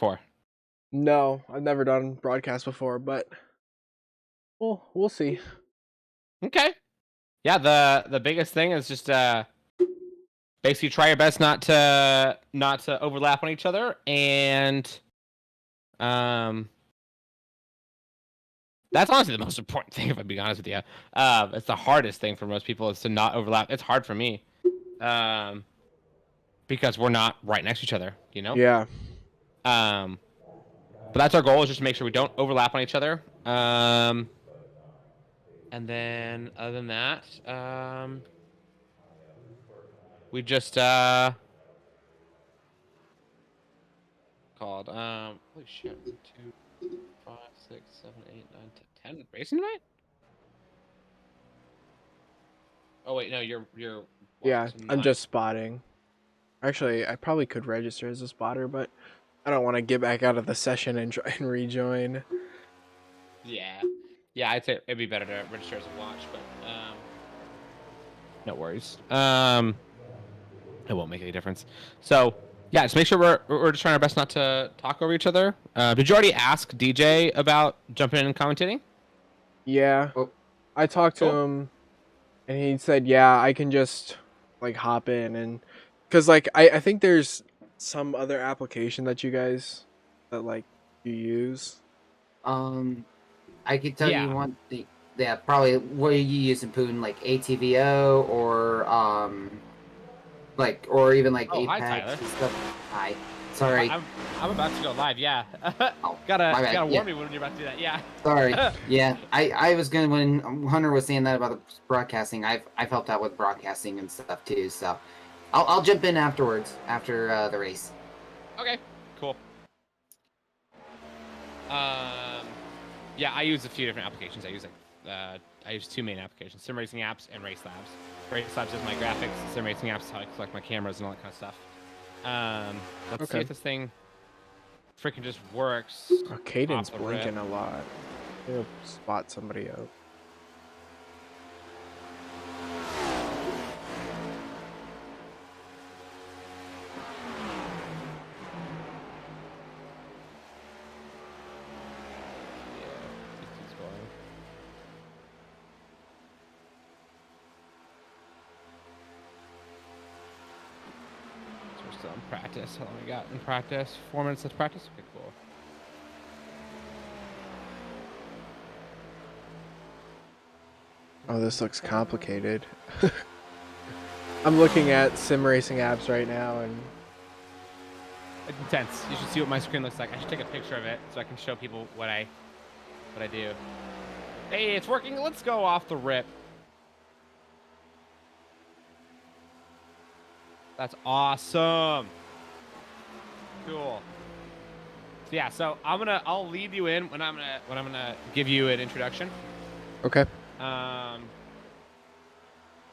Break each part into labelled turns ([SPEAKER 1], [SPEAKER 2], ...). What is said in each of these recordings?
[SPEAKER 1] before?
[SPEAKER 2] No, I've never done broadcast before, but we'll see.
[SPEAKER 1] Okay. Yeah, the biggest thing is just basically try your best not to overlap on each other, and um that's honestly the most important thing, if I'm being honest with you. It's the hardest thing for most people is to not overlap. It's hard for me. Because we're not right next to each other, you know?
[SPEAKER 2] Yeah.
[SPEAKER 1] But that's our goal, is just to make sure we don't overlap on each other. And then other than that, we just called holy shit, 2, 5, 6, 7, 8, 9, 10 racing tonight? Oh wait, no, you're watching
[SPEAKER 2] Yeah,
[SPEAKER 1] some
[SPEAKER 2] I'm
[SPEAKER 1] 9.
[SPEAKER 2] just spotting. Actually, I probably could register as a spotter, but I don't want to get back out of the session and try and rejoin.
[SPEAKER 1] Yeah. Yeah, I'd say it'd be better to register as a watch, but no worries. It won't make any difference. So yeah, just make sure we're just trying our best not to talk over each other. Did you already ask DJ about jumping in and commentating?
[SPEAKER 2] Yeah,
[SPEAKER 3] Oh,
[SPEAKER 2] I talked to
[SPEAKER 1] Cool.
[SPEAKER 2] him, and he said, "Yeah, I can just like hop in and because like I think there's some other application that you guys that like you use."
[SPEAKER 3] I could tell you
[SPEAKER 1] Yeah.
[SPEAKER 3] one thing. Yeah, probably what are you using, Putin? Like ATVO or like or even like
[SPEAKER 1] Oh, hi,
[SPEAKER 3] Apex
[SPEAKER 1] Tyler.
[SPEAKER 3] and stuff. Hi, sorry.
[SPEAKER 1] I'm about to go live. Yeah.
[SPEAKER 3] Oh,
[SPEAKER 1] gotta
[SPEAKER 3] my bad.
[SPEAKER 1] warn
[SPEAKER 3] Yeah,
[SPEAKER 1] me when you're about to do that. Yeah.
[SPEAKER 3] sorry. Yeah, I was gonna when Hunter was saying that about the broadcasting. I've helped out with broadcasting and stuff too. So I'll jump in afterwards after the race.
[SPEAKER 1] Okay. Cool. Yeah, I use a few different applications. I use 2 main applications: sim racing apps and Race Labs. Race Labs is my graphics. Sim racing apps is how I collect my cameras and all that kind of stuff. Let's see
[SPEAKER 2] Okay.
[SPEAKER 1] if this thing freaking just works.
[SPEAKER 2] Oh, Caden's
[SPEAKER 1] Off the rip.
[SPEAKER 2] blinking a lot. He'll spot somebody out.
[SPEAKER 1] Yeah, just keeps going. So we're still in practice. How long we got in practice? 4 minutes of practice? Okay, cool.
[SPEAKER 2] Oh, this looks complicated. I'm looking at sim racing apps right now, and
[SPEAKER 1] It's intense. You should see what my screen looks like. I should take a picture of it so I can show people what I do. Hey, it's working. Let's go off the rip. That's awesome. Cool. So yeah, so I'll lead you in when I'm gonna give you an introduction.
[SPEAKER 2] okay.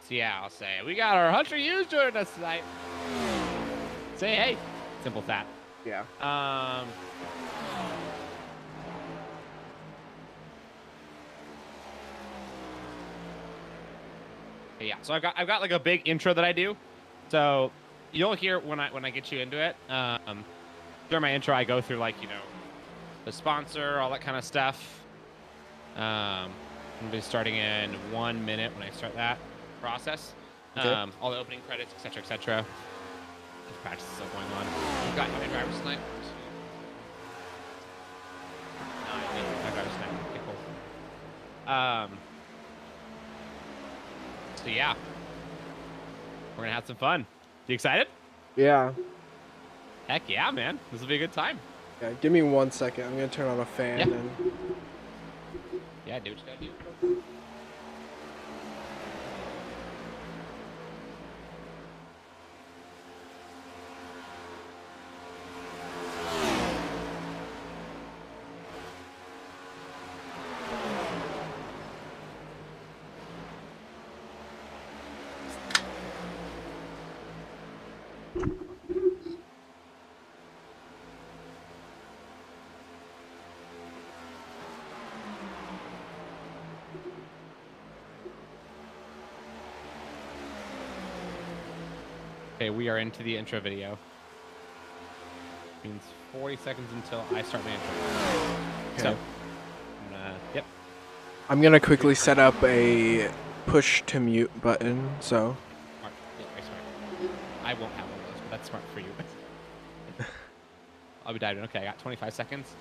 [SPEAKER 1] So yeah, I'll say we got our Hunter Hughes joining us tonight. Say hey. Simple as that.
[SPEAKER 2] Yeah.
[SPEAKER 1] Yeah, so I've got like a big intro that I do. So you'll hear when I get you into it. During my intro, I go through like, you know, the sponsor, all that kind of stuff. I'm gonna be starting in 1 minute when I start that process.
[SPEAKER 2] Okay.
[SPEAKER 1] All the opening credits, etc., etc. Practice is still going on. We've got how many drivers tonight? 9 drivers tonight. Okay, cool. So yeah, we're gonna have some fun. You excited?
[SPEAKER 2] Yeah.
[SPEAKER 1] Heck yeah, man! This will be a good time.
[SPEAKER 2] Yeah. Give me 1 second. I'm gonna turn on a fan
[SPEAKER 1] Yeah.
[SPEAKER 2] and.
[SPEAKER 1] Yeah, do what you gotta do. Okay, we are into the intro video. Give means 40 seconds until I start my intro.
[SPEAKER 2] Okay.
[SPEAKER 1] So, yep.
[SPEAKER 2] I'm gonna quickly set up a push to mute button. So.
[SPEAKER 1] Smart. Yeah, very smart. I won't have one of those, but that's smart for you. I'll be diving. Okay, I got 25 seconds.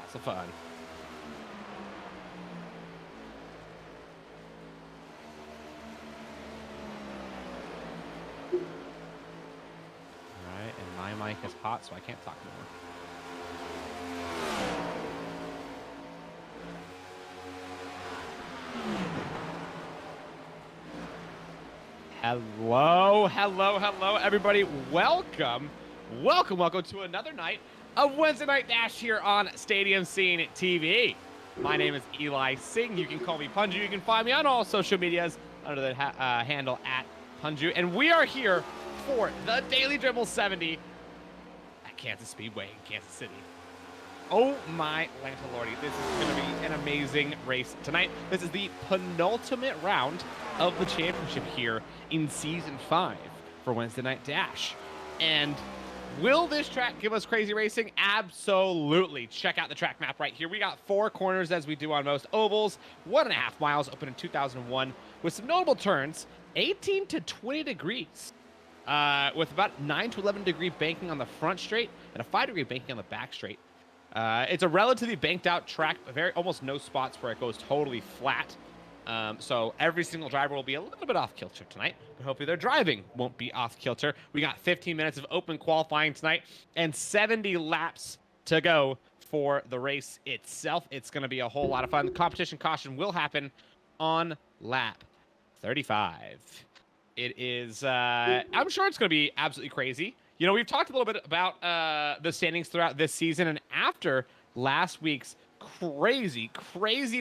[SPEAKER 1] Lots of fun. Alright, and my mic is hot, so I can't talk more. Hello, everybody. Welcome to another night of Wednesday Night Dash here on Stadium Scene TV. My name is Eli Singh. You can call me Punju. You can find me on all social medias under the handle @Punju. And we are here for the Daily Dribble 70 at Kansas Speedway in Kansas City. Oh my Lanta Lordy, this is going to be an amazing race tonight. This is the penultimate round of the championship here in Season 5 for Wednesday Night Dash. And will this track give us crazy racing? Absolutely. Check out the track map right here. We got 4 corners as we do on most ovals, 1.5 miles open in 2001 with some notable turns, 18 to 20 degrees. With about 9 to 11 degree banking on the front straight and a 5 degree banking on the back straight. It's a relatively banked out track, almost no spots where it goes totally flat. So every single driver will be a little bit off kilter tonight, but hopefully their driving won't be off kilter. We got 15 minutes of open qualifying tonight and 70 laps to go for the race itself. It's going to be a whole lot of fun. The competition caution will happen on lap 35. It is, I'm sure it's going to be absolutely crazy. You know, we've talked a little bit about the standings throughout this season, and after last week's crazy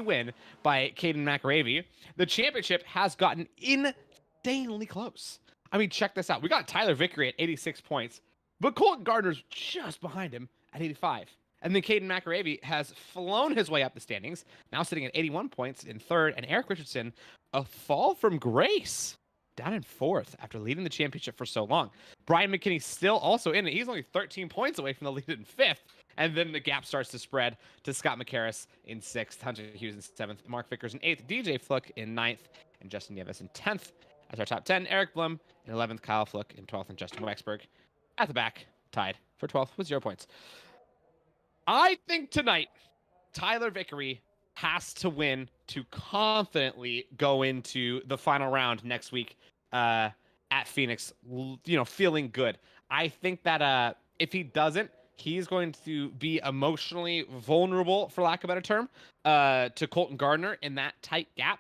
[SPEAKER 1] win by Caden McAravey, the championship has gotten insanely close. I mean, check this out. We got Tyler Vickery at 86 points, but Colton Gardner's just behind him at 85. And then Caden McAravey has flown his way up the standings, now sitting at 81 points in third, and Eric Richardson, a fall from grace, down in fourth after leading the championship for so long. Brian McKinney still also in it. He's only 13 points away from the lead in fifth. And then the gap starts to spread to Scott McCarris in sixth, Hunter Hughes in seventh, Mark Vickers in eighth, DJ Fluck in ninth, and Justin Nieves in 10th. As our top 10, Eric Blum in 11th, Kyle Fluck in 12th, and Justin Wexberg at the back, tied for 12th with 0 points. I think tonight, Tyler Vickery has to win to confidently go into the final round next week at Phoenix, you know, feeling good. I think that if he doesn't, he's going to be emotionally vulnerable, for lack of a better term, to Colton Gardner in that tight gap.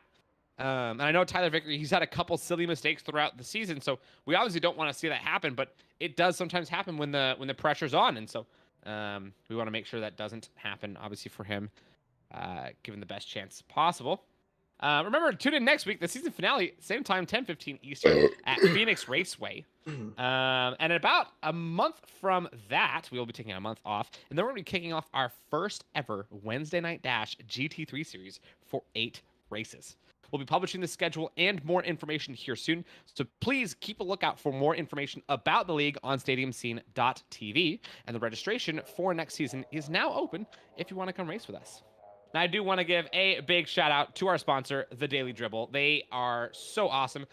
[SPEAKER 1] And I know Tyler Vickery, he's had a couple silly mistakes throughout the season, so we obviously don't want to see that happen, but it does sometimes happen when the pressure's on, and so we want to make sure that doesn't happen, obviously, for him. Given the best chance possible. Remember, tune in next week, the season finale, same time, 10:15 Eastern at Phoenix Raceway. And in about a month from that, we will be taking a month off, and then we're going to be kicking off our first ever Wednesday Night Dash GT3 series for 8 races. We'll be publishing the schedule and more information here soon, so please keep a lookout for more information about the league on stadiumscene.tv, and the registration for next season is now open if you want to come race with us. And I do want to give a big shout out to our sponsor, The Daily Dribble. They are so awesome.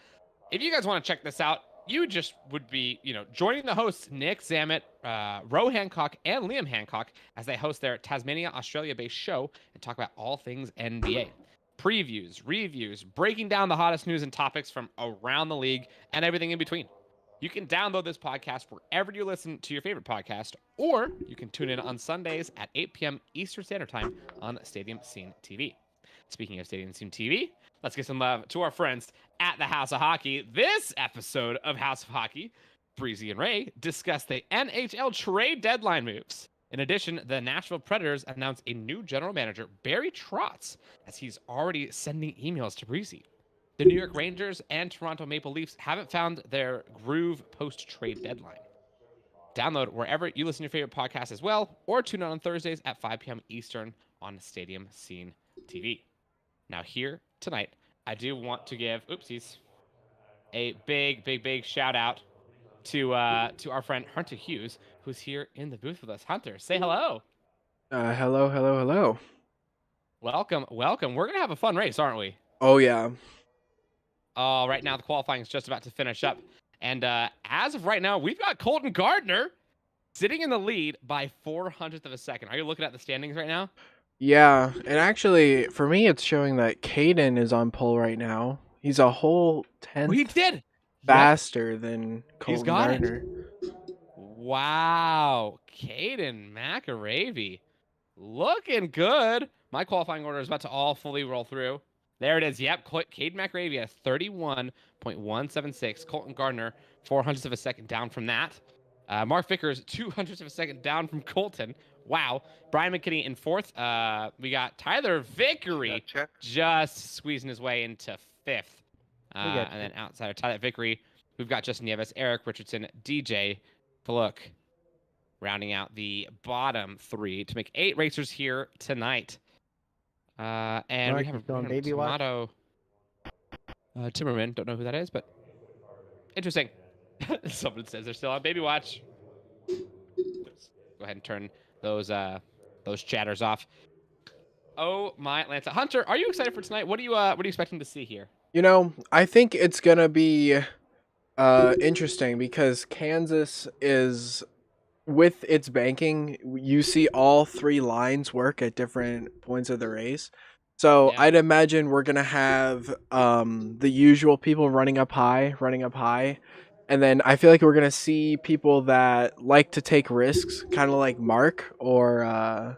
[SPEAKER 1] If you guys want to check this out, you just would be, you know, joining the hosts, Nick Zammit, Ro Hancock, and Liam Hancock, as they host their Tasmania, Australia-based show and talk about all things NBA. Previews, reviews, breaking down the hottest news and topics from around the league and everything in between. You can download this podcast wherever you listen to your favorite podcast, or you can tune in on Sundays at 8 p.m. Eastern Standard Time on Stadium Scene TV. Speaking of Stadium Scene TV, let's give some love to our friends at the House of Hockey. This episode of House of Hockey, Breezy and Ray discuss the NHL trade deadline moves. In addition, the Nashville Predators announced a new general manager, Barry Trotz, as he's already sending emails to Breezy. The New York Rangers and Toronto Maple Leafs haven't found their groove post-trade deadline. Download wherever you listen to your favorite podcast as well, or tune in on Thursdays at 5 p.m. Eastern on Stadium Scene TV. Now here tonight, I do want to give, a big shout out to our friend Hunter Hughes, who's here in the booth with us. Hunter, say hello.
[SPEAKER 2] Hello, hello, hello.
[SPEAKER 1] Welcome, welcome. We're gonna have a fun race, aren't we?
[SPEAKER 2] Oh yeah.
[SPEAKER 1] Right now the qualifying is just about to finish up, and as of right now, we've got Colton Gardner sitting in the lead by 400th of a second. Are you looking at the standings right now?
[SPEAKER 2] Yeah, and actually, for me, it's showing that Caden is on pole right now. He's a whole
[SPEAKER 1] Oh, he
[SPEAKER 2] 10th
[SPEAKER 1] did. Yep,
[SPEAKER 2] faster than
[SPEAKER 1] he's
[SPEAKER 2] Colton
[SPEAKER 1] got it.
[SPEAKER 2] Gardner.
[SPEAKER 1] Wow, Caden McAravey, looking good. My qualifying order is about to all fully roll through. There it is. Yep, Caden McAravey at 31.176. Colton Gardner, 400ths of a second down from that. Mark Vickers, 200ths of a second down from Colton. Wow. Brian McKinney in fourth. We got Tyler Vickery just squeezing his way into fifth. And then outside of Tyler Vickery, we've got Justin Nieves, Eric Richardson, DJ Look, rounding out the bottom three to make 8 racers here tonight. And we have a Tomato Timmerman. Don't know who that is, but interesting. Someone says they're still on Baby Watch. Let's go ahead and turn those chatters off. Oh my Atlanta. Hunter, are you excited for tonight? What are you expecting to see here?
[SPEAKER 2] I think it's gonna be interesting because Kansas is, with its banking, you see all 3 lines work at different points of the race. So
[SPEAKER 1] Yeah.
[SPEAKER 2] I'd imagine we're gonna have the usual people running up high, and then I feel like we're gonna see people that like to take risks, kind of like Mark or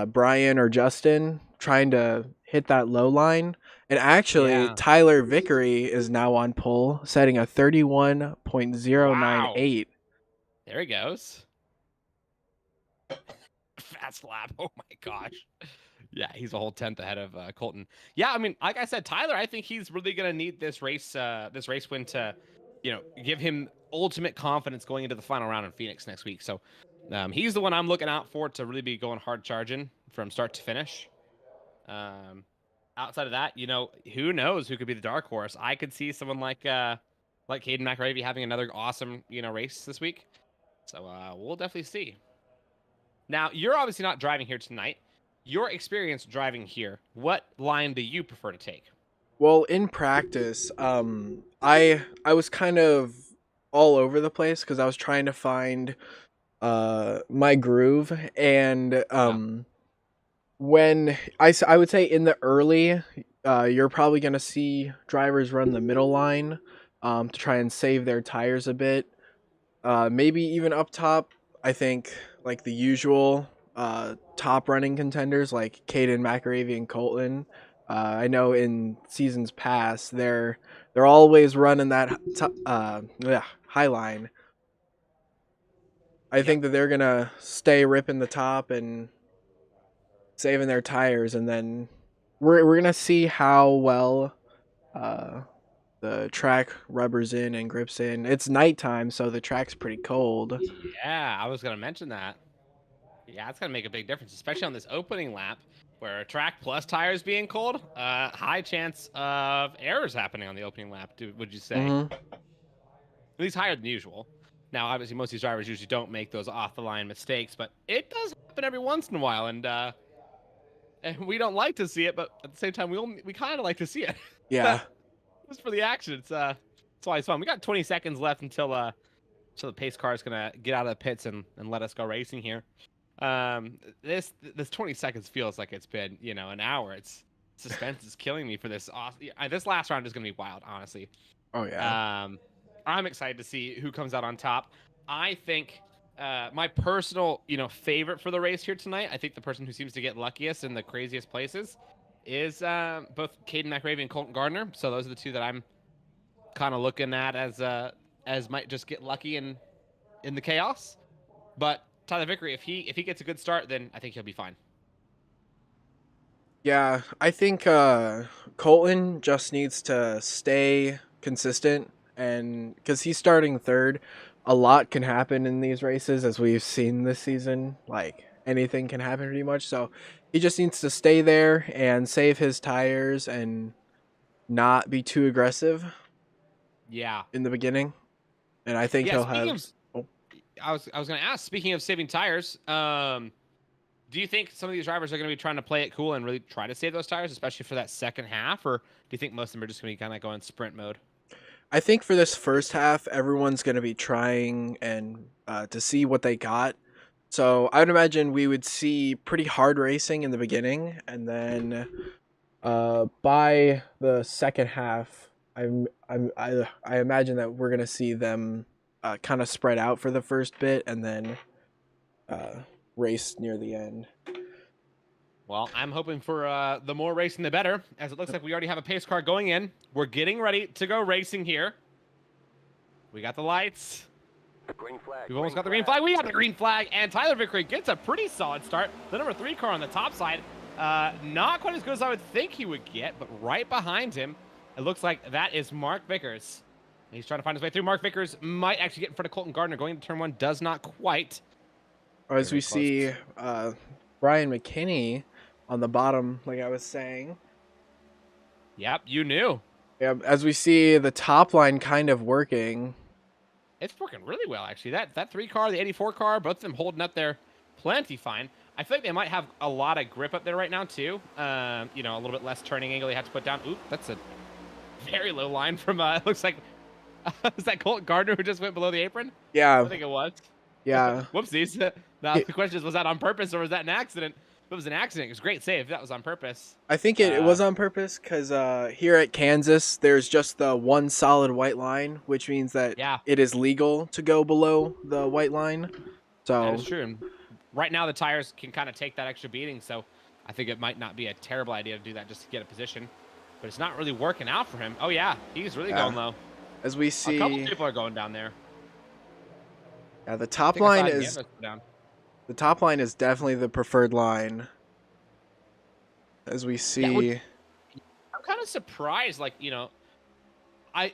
[SPEAKER 2] Brian or Justin, trying to hit that low line. And actually,
[SPEAKER 1] Yeah.
[SPEAKER 2] Tyler Vickery is now on pole, setting a 31.098.
[SPEAKER 1] There he goes. Fast lap. Oh my gosh. Yeah, he's a whole 10th ahead of Colton. Yeah, I mean, like I said, Tyler, I think he's really gonna need this race win to, give him ultimate confidence going into the final round in Phoenix next week. So, he's the one I'm looking out for to really be going hard charging from start to finish. Outside of that, who knows who could be the dark horse? I could see someone like Caden McAravey having another awesome, race this week. So we'll definitely see. Now, you're obviously not driving here tonight. Your experience driving here, what line do you prefer to take?
[SPEAKER 2] Well, in practice, I was kind of all over the place because I was trying to find my groove, and when I would say in the early, you're probably gonna see drivers run the middle line to try and save their tires a bit. Maybe even up top, I think like the usual top running contenders like Caden McAravey and Colton. I know in seasons past they're always running that high line. I think that they're gonna stay ripping the top and saving their tires, and then we're gonna see how well the track rubbers in and grips in. It's nighttime, so the track's pretty cold.
[SPEAKER 1] Yeah, I was gonna mention that. Yeah, it's gonna make a big difference, especially on this opening lap where track plus tires being cold. High chance of errors happening on the opening lap. Would you say?
[SPEAKER 2] Mm-hmm.
[SPEAKER 1] At least higher than usual. Now, obviously, most of these drivers usually don't make those off the line mistakes, but it does happen every once in a while, and we don't like to see it, but at the same time, we kind of like to see it.
[SPEAKER 2] Yeah.
[SPEAKER 1] Just for the action, it's always fun. We got 20 seconds left until the pace car is gonna get out of the pits and let us go racing here. This 20 seconds feels like it's been an hour. It's suspense is killing me for this. This last round is gonna be wild, honestly.
[SPEAKER 2] Oh yeah.
[SPEAKER 1] I'm excited to see who comes out on top. I think my personal favorite for the race here tonight. I think the person who seems to get luckiest in the craziest places is both Caden McAravey and Colton Gardner. So those are the two that I'm kind of looking at as might just get lucky in the chaos. But Tyler Vickery, if he gets a good start, then I think he'll be fine.
[SPEAKER 2] Yeah, I think Colton just needs to stay consistent, and because he's starting third, a lot can happen in these races, as we've seen this season. Like anything can happen pretty much. So he just needs to stay there and save his tires and not be too aggressive.
[SPEAKER 1] Yeah.
[SPEAKER 2] In the beginning. and I think
[SPEAKER 1] Yeah,
[SPEAKER 2] he'll
[SPEAKER 1] speaking
[SPEAKER 2] have.
[SPEAKER 1] of,
[SPEAKER 2] Oh,
[SPEAKER 1] I was going to ask. Speaking of saving tires, do you think some of these drivers are going to be trying to play it cool and really try to save those tires, especially for that second half, or do you think most of them are just going to be kind of going sprint mode?
[SPEAKER 2] I think for this first half, everyone's going to be trying and to see what they got. So I would imagine we would see pretty hard racing in the beginning, and then by the second half, I imagine that we're gonna see them kind of spread out for the first bit, and then uh, race near the end.
[SPEAKER 1] Well, I'm hoping for the more racing, the better, as it looks like we already have a pace car going in. We're getting ready to go racing here. We got the lights.
[SPEAKER 4] Green flag.
[SPEAKER 1] We've almost got the green flag. We got the green flag, and Tyler Vickery gets a pretty solid start. The number 3 car on the top side, not quite as good as I would think he would get, but right behind him, it looks like that is Mark Vickers. He's trying to find his way through. Mark Vickers might actually get in front of Colton Gardner. Going into turn 1, does not quite.
[SPEAKER 2] As we see Brian McKinney on the bottom, like I was saying.
[SPEAKER 1] Yep, you knew.
[SPEAKER 2] Yeah, as we see the top line kind of working.
[SPEAKER 1] It's working really well, actually. That 3 car, the 84 car, both of them holding up there plenty fine. I feel like they might have a lot of grip up there right now, too. You know, a little bit less turning angle they have to put down. Oop, that's a very low line from, it looks like, was that Colton Gardner who just went below the apron?
[SPEAKER 2] Yeah.
[SPEAKER 1] I think it was.
[SPEAKER 2] Yeah.
[SPEAKER 1] Whoopsies. Now, the question is, was that on purpose or was that an accident? If it was an accident, it was a great save. If that was on purpose.
[SPEAKER 2] I think it was on purpose because here at Kansas, there's just the one solid white line, which means that it is legal to go below the white line. So
[SPEAKER 1] that is true. And right now, the tires can kind of take that extra beating, so I think it might not be a terrible idea to do that just to get a position. But it's not really working out for him. Oh, yeah. He's really going low.
[SPEAKER 2] As we see...
[SPEAKER 1] A couple people are going down there.
[SPEAKER 2] Yeah, the top line is... The top line is definitely the preferred line. As we see...
[SPEAKER 1] Yeah, I'm kind of surprised, like, you know...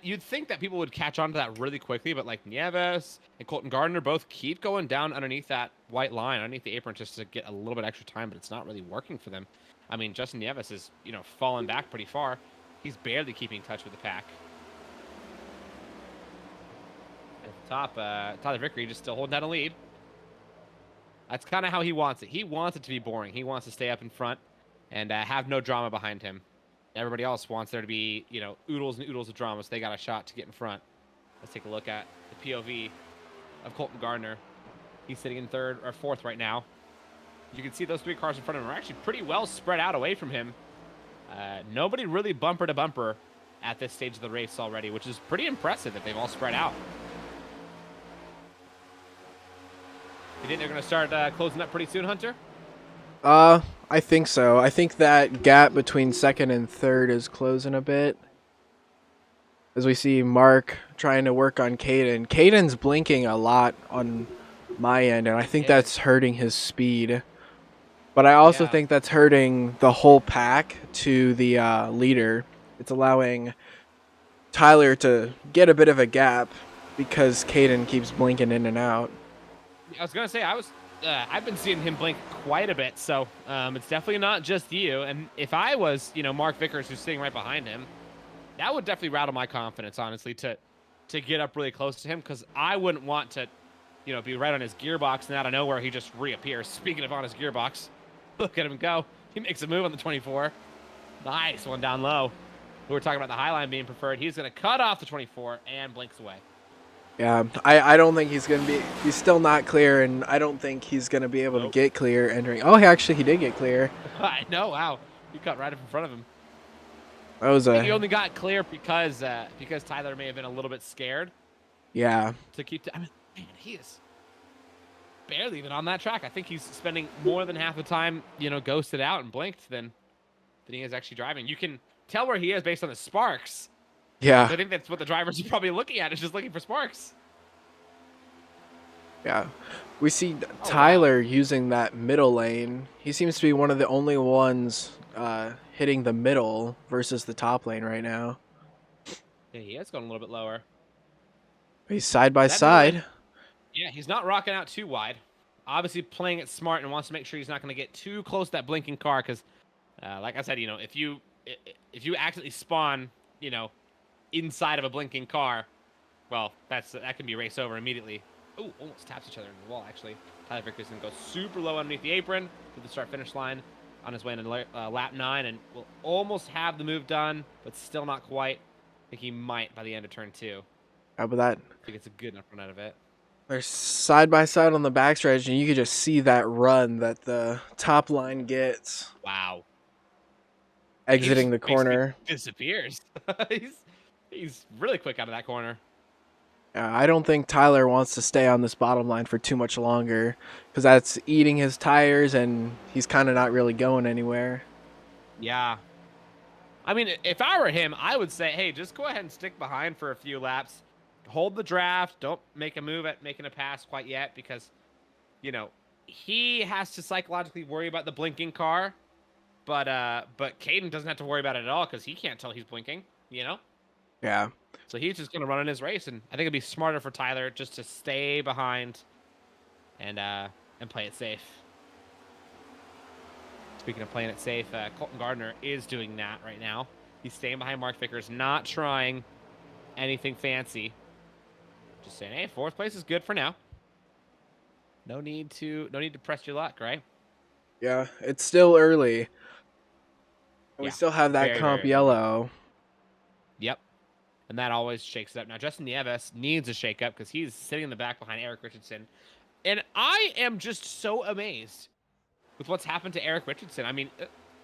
[SPEAKER 1] You'd think that people would catch on to that really quickly, but like Nieves and Colton Gardner both keep going down underneath that white line, underneath the apron, just to get a little bit extra time, but it's not really working for them. I mean, Justin Nieves is, you know, falling back pretty far. He's barely keeping in touch with the pack. At the top, Tyler Vickery just still holding down a lead. That's kind of how he wants it. He wants it to be boring. He wants to stay up in front and have no drama behind him. Everybody else wants there to be, you know, oodles and oodles of drama, so they got a shot to get in front. Let's take a look at the POV of Colton Gardner. He's sitting in 3rd or 4th right now. You can see those 3 cars in front of him are actually pretty well spread out away from him. Nobody really bumper to bumper at this stage of the race already, which is pretty impressive that they've all spread out. You think they're going to start closing up pretty soon, Hunter?
[SPEAKER 2] I think so. I think that gap between 2nd and 3rd is closing a bit. As we see Mark trying to work on Caden. Caden's blinking a lot on my end, and I think that's hurting his speed. But I also think that's hurting the whole pack to the leader. It's allowing Tyler to get a bit of a gap because Caden keeps blinking in and out.
[SPEAKER 1] I was going to say, I've been seeing him blink quite a bit, so it's definitely not just you. And if I was, you know, Mark Vickers, who's sitting right behind him, that would definitely rattle my confidence, honestly, to get up really close to him, because I wouldn't want to, you know, be right on his gearbox and out of nowhere he just reappears. Speaking of on his gearbox, look at him go. He makes a move on the 24. Nice one down low. We were talking about the high line being preferred. He's going to cut off the 24 and blinks away.
[SPEAKER 2] Yeah, I don't think he's going to be... He's still not clear, and I don't think he's going to be able to get clear entering... Oh, actually, he did get clear.
[SPEAKER 1] I know, wow. He cut right up in front of him.
[SPEAKER 2] That was
[SPEAKER 1] I think he only got clear because Tyler may have been a little bit scared.
[SPEAKER 2] Yeah.
[SPEAKER 1] To keep... I mean, man, he is barely even on that track. I think he's spending more than half the time, you know, ghosted out and blinked than he is actually driving. You can tell where he is based on the sparks.
[SPEAKER 2] Yeah.
[SPEAKER 1] I think that's what the drivers are probably looking at, is just looking for sparks.
[SPEAKER 2] Yeah. We see Tyler using that middle lane. He seems to be one of the only ones hitting the middle versus the top lane right now.
[SPEAKER 1] Yeah, he is going a little bit lower.
[SPEAKER 2] He's side by side.
[SPEAKER 1] Yeah, he's not rocking out too wide. Obviously playing it smart and wants to make sure he's not going to get too close to that blinking car, because, like I said, you know, if you accidentally spawn, you know, inside of a blinking car, well, that can be race over immediately. Oh, almost taps each other in the wall, actually. Tyler Vickerson goes super low underneath the apron to the start-finish line on his way into lap 9, and will almost have the move done, but still not quite. I think he might by the end of turn 2.
[SPEAKER 2] How about that?
[SPEAKER 1] I think it's a good enough run out of it.
[SPEAKER 2] They're side by side on the backstretch, and you could just see that run that the top line gets
[SPEAKER 1] Wow.
[SPEAKER 2] exiting
[SPEAKER 1] He
[SPEAKER 2] the
[SPEAKER 1] just basically
[SPEAKER 2] corner.
[SPEAKER 1] disappears. he's really quick out of that corner.
[SPEAKER 2] I don't think Tyler wants to stay on this bottom line for too much longer because that's eating his tires, and he's kind of not really going anywhere.
[SPEAKER 1] Yeah. I mean, if I were him, I would say, hey, just go ahead and stick behind for a few laps. Hold the draft. Don't make a move at making a pass quite yet because, you know, he has to psychologically worry about the blinking car. But Caden doesn't have to worry about it at all because he can't tell he's blinking, you know?
[SPEAKER 2] Yeah.
[SPEAKER 1] So he's just going to run in his race, and I think it'd be smarter for Tyler just to stay behind and play it safe. Speaking of playing it safe, Colton Gardner is doing that right now. He's staying behind Mark Vickers, not trying anything fancy. Just saying, hey, 4th place is good for now. No need to press your luck, right?
[SPEAKER 2] Yeah, it's still early. We
[SPEAKER 1] Yeah,
[SPEAKER 2] still have that
[SPEAKER 1] very,
[SPEAKER 2] comp
[SPEAKER 1] very
[SPEAKER 2] yellow.
[SPEAKER 1] Yep. And that always shakes it up. Now, Justin Nieves needs a shake-up because he's sitting in the back behind Eric Richardson. And I am just so amazed with what's happened to Eric Richardson. I mean,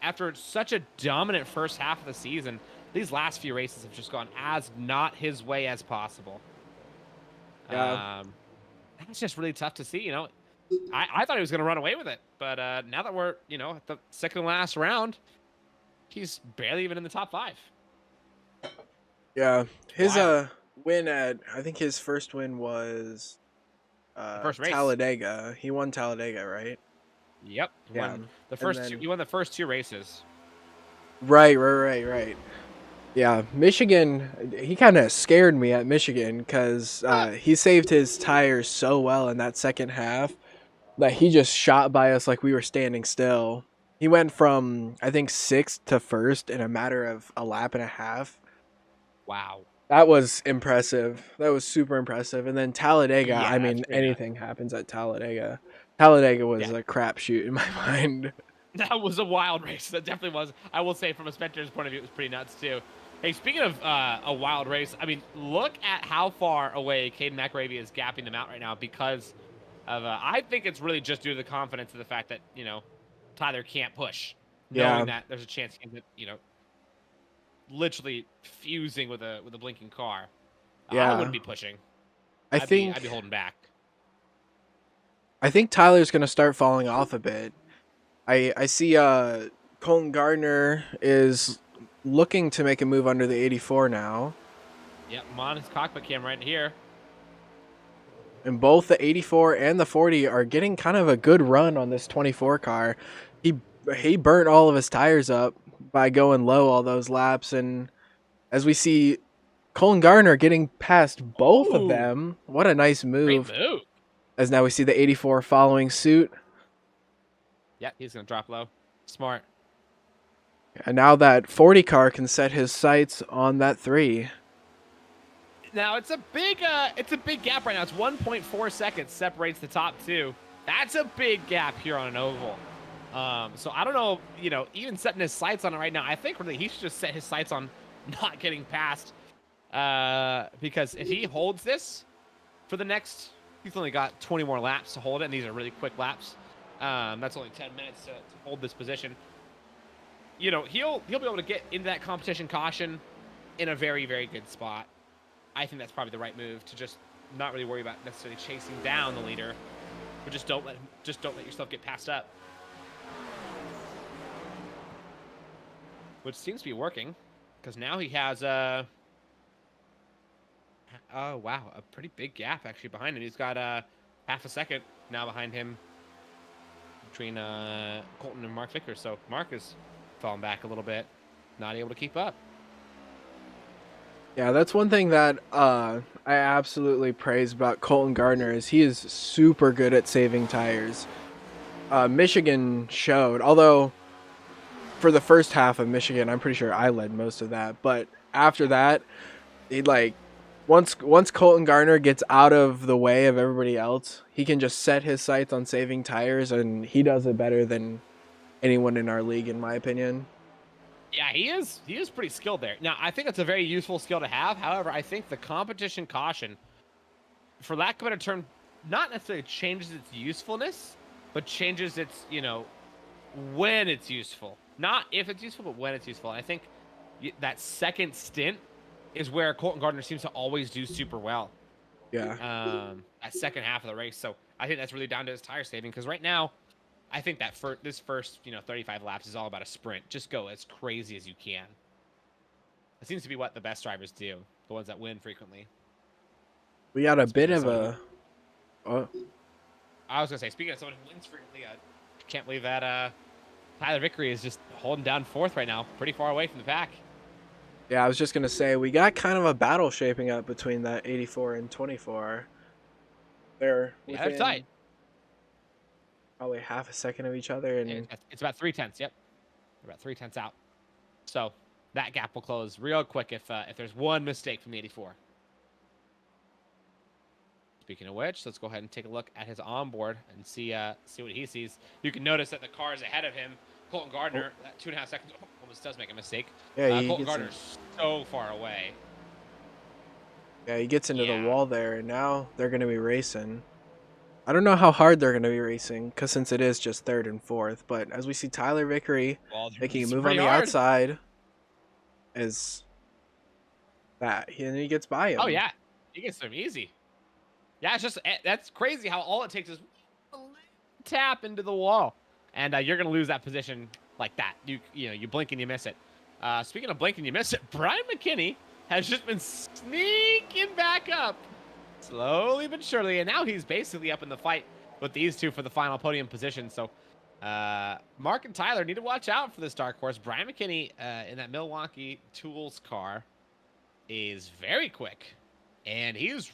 [SPEAKER 1] after such a dominant first half of the season, these last few races have just gone as not his way as possible.
[SPEAKER 2] Yeah.
[SPEAKER 1] That's just really tough to see, you know. I thought he was going to run away with it. But now that we're, you know, at the second last round, he's barely even in the top 5.
[SPEAKER 2] Yeah. His
[SPEAKER 1] Wild.
[SPEAKER 2] win at, I think his first win was
[SPEAKER 1] first race.
[SPEAKER 2] Talladega. He won Talladega, right?
[SPEAKER 1] Yep. He
[SPEAKER 2] Yeah.
[SPEAKER 1] won the first
[SPEAKER 2] then-
[SPEAKER 1] two. He won the first 2 races.
[SPEAKER 2] Right. Yeah, Michigan, he kind of scared me at Michigan because he saved his tires so well in that second half that he just shot by us like we were standing still. He went from, I think, 6th to 1st in a matter of a lap and a half.
[SPEAKER 1] Wow.
[SPEAKER 2] That was impressive. That was super impressive. And then Talladega,
[SPEAKER 1] Yeah,
[SPEAKER 2] I mean,
[SPEAKER 1] that's pretty
[SPEAKER 2] anything happens at Talladega. Talladega was
[SPEAKER 1] Yeah.
[SPEAKER 2] a crapshoot in my mind.
[SPEAKER 1] That was a wild race. That definitely was. I will say, from a spectator's point of view, it was pretty nuts, too. Hey, speaking of a wild race, I mean, look at how far away Caden McRavy is gapping them out right now because of, I think it's really just due to the confidence of the fact that, you know, Tyler can't push.
[SPEAKER 2] Yeah.
[SPEAKER 1] Knowing that there's a chance he can, you know, literally fusing with a blinking car.
[SPEAKER 2] Yeah.
[SPEAKER 1] I wouldn't be pushing. I'd be holding back.
[SPEAKER 2] I think Tyler's going to start falling off a bit. I see Colton Gardner is looking to make a move under the 84 now.
[SPEAKER 1] Yep, I'm on his cockpit cam right here.
[SPEAKER 2] And both the 84 and the 40 are getting kind of a good run on this 24 car. He burnt all of his tires up by going low all those laps. And as we see Colton Gardner getting past both of them, what a nice move.
[SPEAKER 1] Great move.
[SPEAKER 2] As now we see the 84 following suit.
[SPEAKER 1] Yeah, he's going to drop low. Smart.
[SPEAKER 2] And now that 40 car can set his sights on that 3.
[SPEAKER 1] Now it's a big gap right now. It's 1.4 seconds separates the top 2. That's a big gap here on an oval. So I don't know, you know, even setting his sights on it right now. I think really he should just set his sights on not getting past. Because if he holds this for the next, he's only got 20 more laps to hold it, and these are really quick laps. That's only 10 minutes to hold this position. You know, he'll be able to get into that competition caution in a very, very good spot. I think that's probably the right move to just not really worry about necessarily chasing down the leader, but just don't let yourself get passed up. Which seems to be working, because now he has oh wow, a pretty big gap actually behind him. He's got half a second now behind him between Colton and Mark Vickers. So Mark is falling back a little bit, not able to keep up.
[SPEAKER 2] Yeah, that's one thing that I absolutely praise about Colton Gardner is he is super good at saving tires. Michigan showed, although for the first half of Michigan, I'm pretty sure I led most of that, but after that, he once Colton Garner gets out of the way of everybody else, he can just set his sights on saving tires, and he does it better than anyone in our league, in my opinion.
[SPEAKER 1] Yeah, he is pretty skilled there. Now, I think it's a very useful skill to have. However, I think the competition caution, for lack of a better term, not necessarily changes its usefulness, but changes its, when it's useful. Not if it's useful, but when it's useful. And I think that second stint is where Colton Gardner seems to always do super well.
[SPEAKER 2] Yeah.
[SPEAKER 1] That second half of the race. So I think that's really down to his tire saving, because right now, I think that this first 35 laps is all about a sprint. Just go as crazy as you can. It seems to be what the best drivers do, the ones that win frequently.
[SPEAKER 2] We got a bit of a. Oh.
[SPEAKER 1] I was gonna say, speaking of someone who wins frequently, I can't believe that Tyler Vickery is just holding down fourth right now, pretty far away from the pack.
[SPEAKER 2] Yeah, I was just gonna say we got kind of a battle shaping up between that 84 and 24. They're
[SPEAKER 1] tight.
[SPEAKER 2] Probably half a second of each other, and
[SPEAKER 1] it's about 3/10. Yep, about 3/10 out. So that gap will close real quick if there's one mistake from the 84. Speaking of which, let's go ahead and take a look at his onboard and see what he sees. You can notice that the car is ahead of him. Colton Gardner, that 2.5 seconds, almost does make a mistake.
[SPEAKER 2] Yeah,
[SPEAKER 1] Colton Gardner's so far away.
[SPEAKER 2] Yeah, he gets into the wall there, and now they're going to be racing. I don't know how hard they're going to be racing, because since it is just third and fourth, but as we see Tyler Vickery making a move on the outside, is that he gets by him.
[SPEAKER 1] Oh, yeah. He gets them easy. Yeah, it's just, that's crazy how all it takes is a little tap into the wall. And you're going to lose that position like that. You blink and you miss it. Speaking of blink and you miss it, Brian McKinney has just been sneaking back up. Slowly but surely. And now he's basically up in the fight with these two for the final podium position. So Mark and Tyler need to watch out for this dark horse. Brian McKinney in that Milwaukee Tools car is very quick. And he's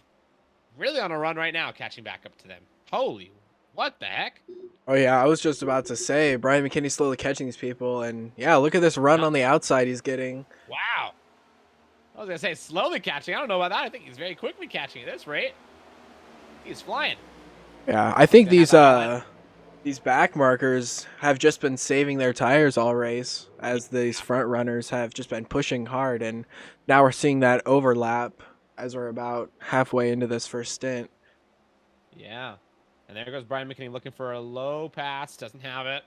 [SPEAKER 1] really on a run right now, catching back up to them. Holy, what the heck?
[SPEAKER 2] Oh, yeah, I was just about to say, Brian McKinney's slowly catching these people, and yeah, look at this run on the outside he's getting.
[SPEAKER 1] Wow. I was going to say slowly catching. I don't know about that. I think he's very quickly catching at this rate. He's flying.
[SPEAKER 2] Yeah, I think these back markers have just been saving their tires all race, as these front runners have just been pushing hard, and now we're seeing that overlap as we're about halfway into this first stint.
[SPEAKER 1] Yeah. And there goes Brian McKinney looking for a low pass. Doesn't have it.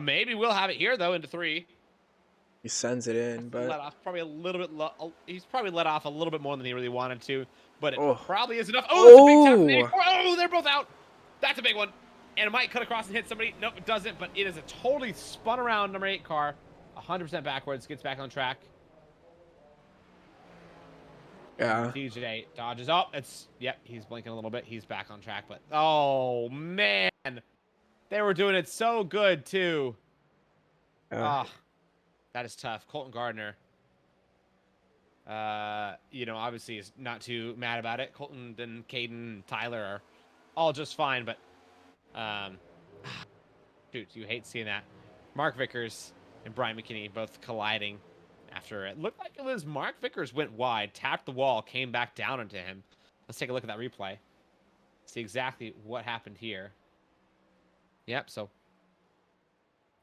[SPEAKER 1] Maybe we'll have it here, though, into 3.
[SPEAKER 2] He sends it in, but
[SPEAKER 1] let off probably a little bit. He's probably let off a little bit more than he really wanted to, but it probably is enough. Oh, it's a big tap from the 84. Oh, they're both out. That's a big one. And it might cut across and hit somebody. Nope, it doesn't, but it is a totally spun around number 8 car. 100% backwards, gets back on track.
[SPEAKER 2] Yeah.
[SPEAKER 1] DJ dodges. Oh, yep, he's blinking a little bit. He's back on track, but oh man, they were doing it so good too. That is tough. Colton Gardner, obviously is not too mad about it. Colton and Caden and Tyler are all just fine, but shoot, you hate seeing that. Mark Vickers and Brian McKinney both colliding. After it looked like it was Mark Vickers went wide, tapped the wall, came back down into him. Let's take a look at that replay. See exactly what happened here. Yep, so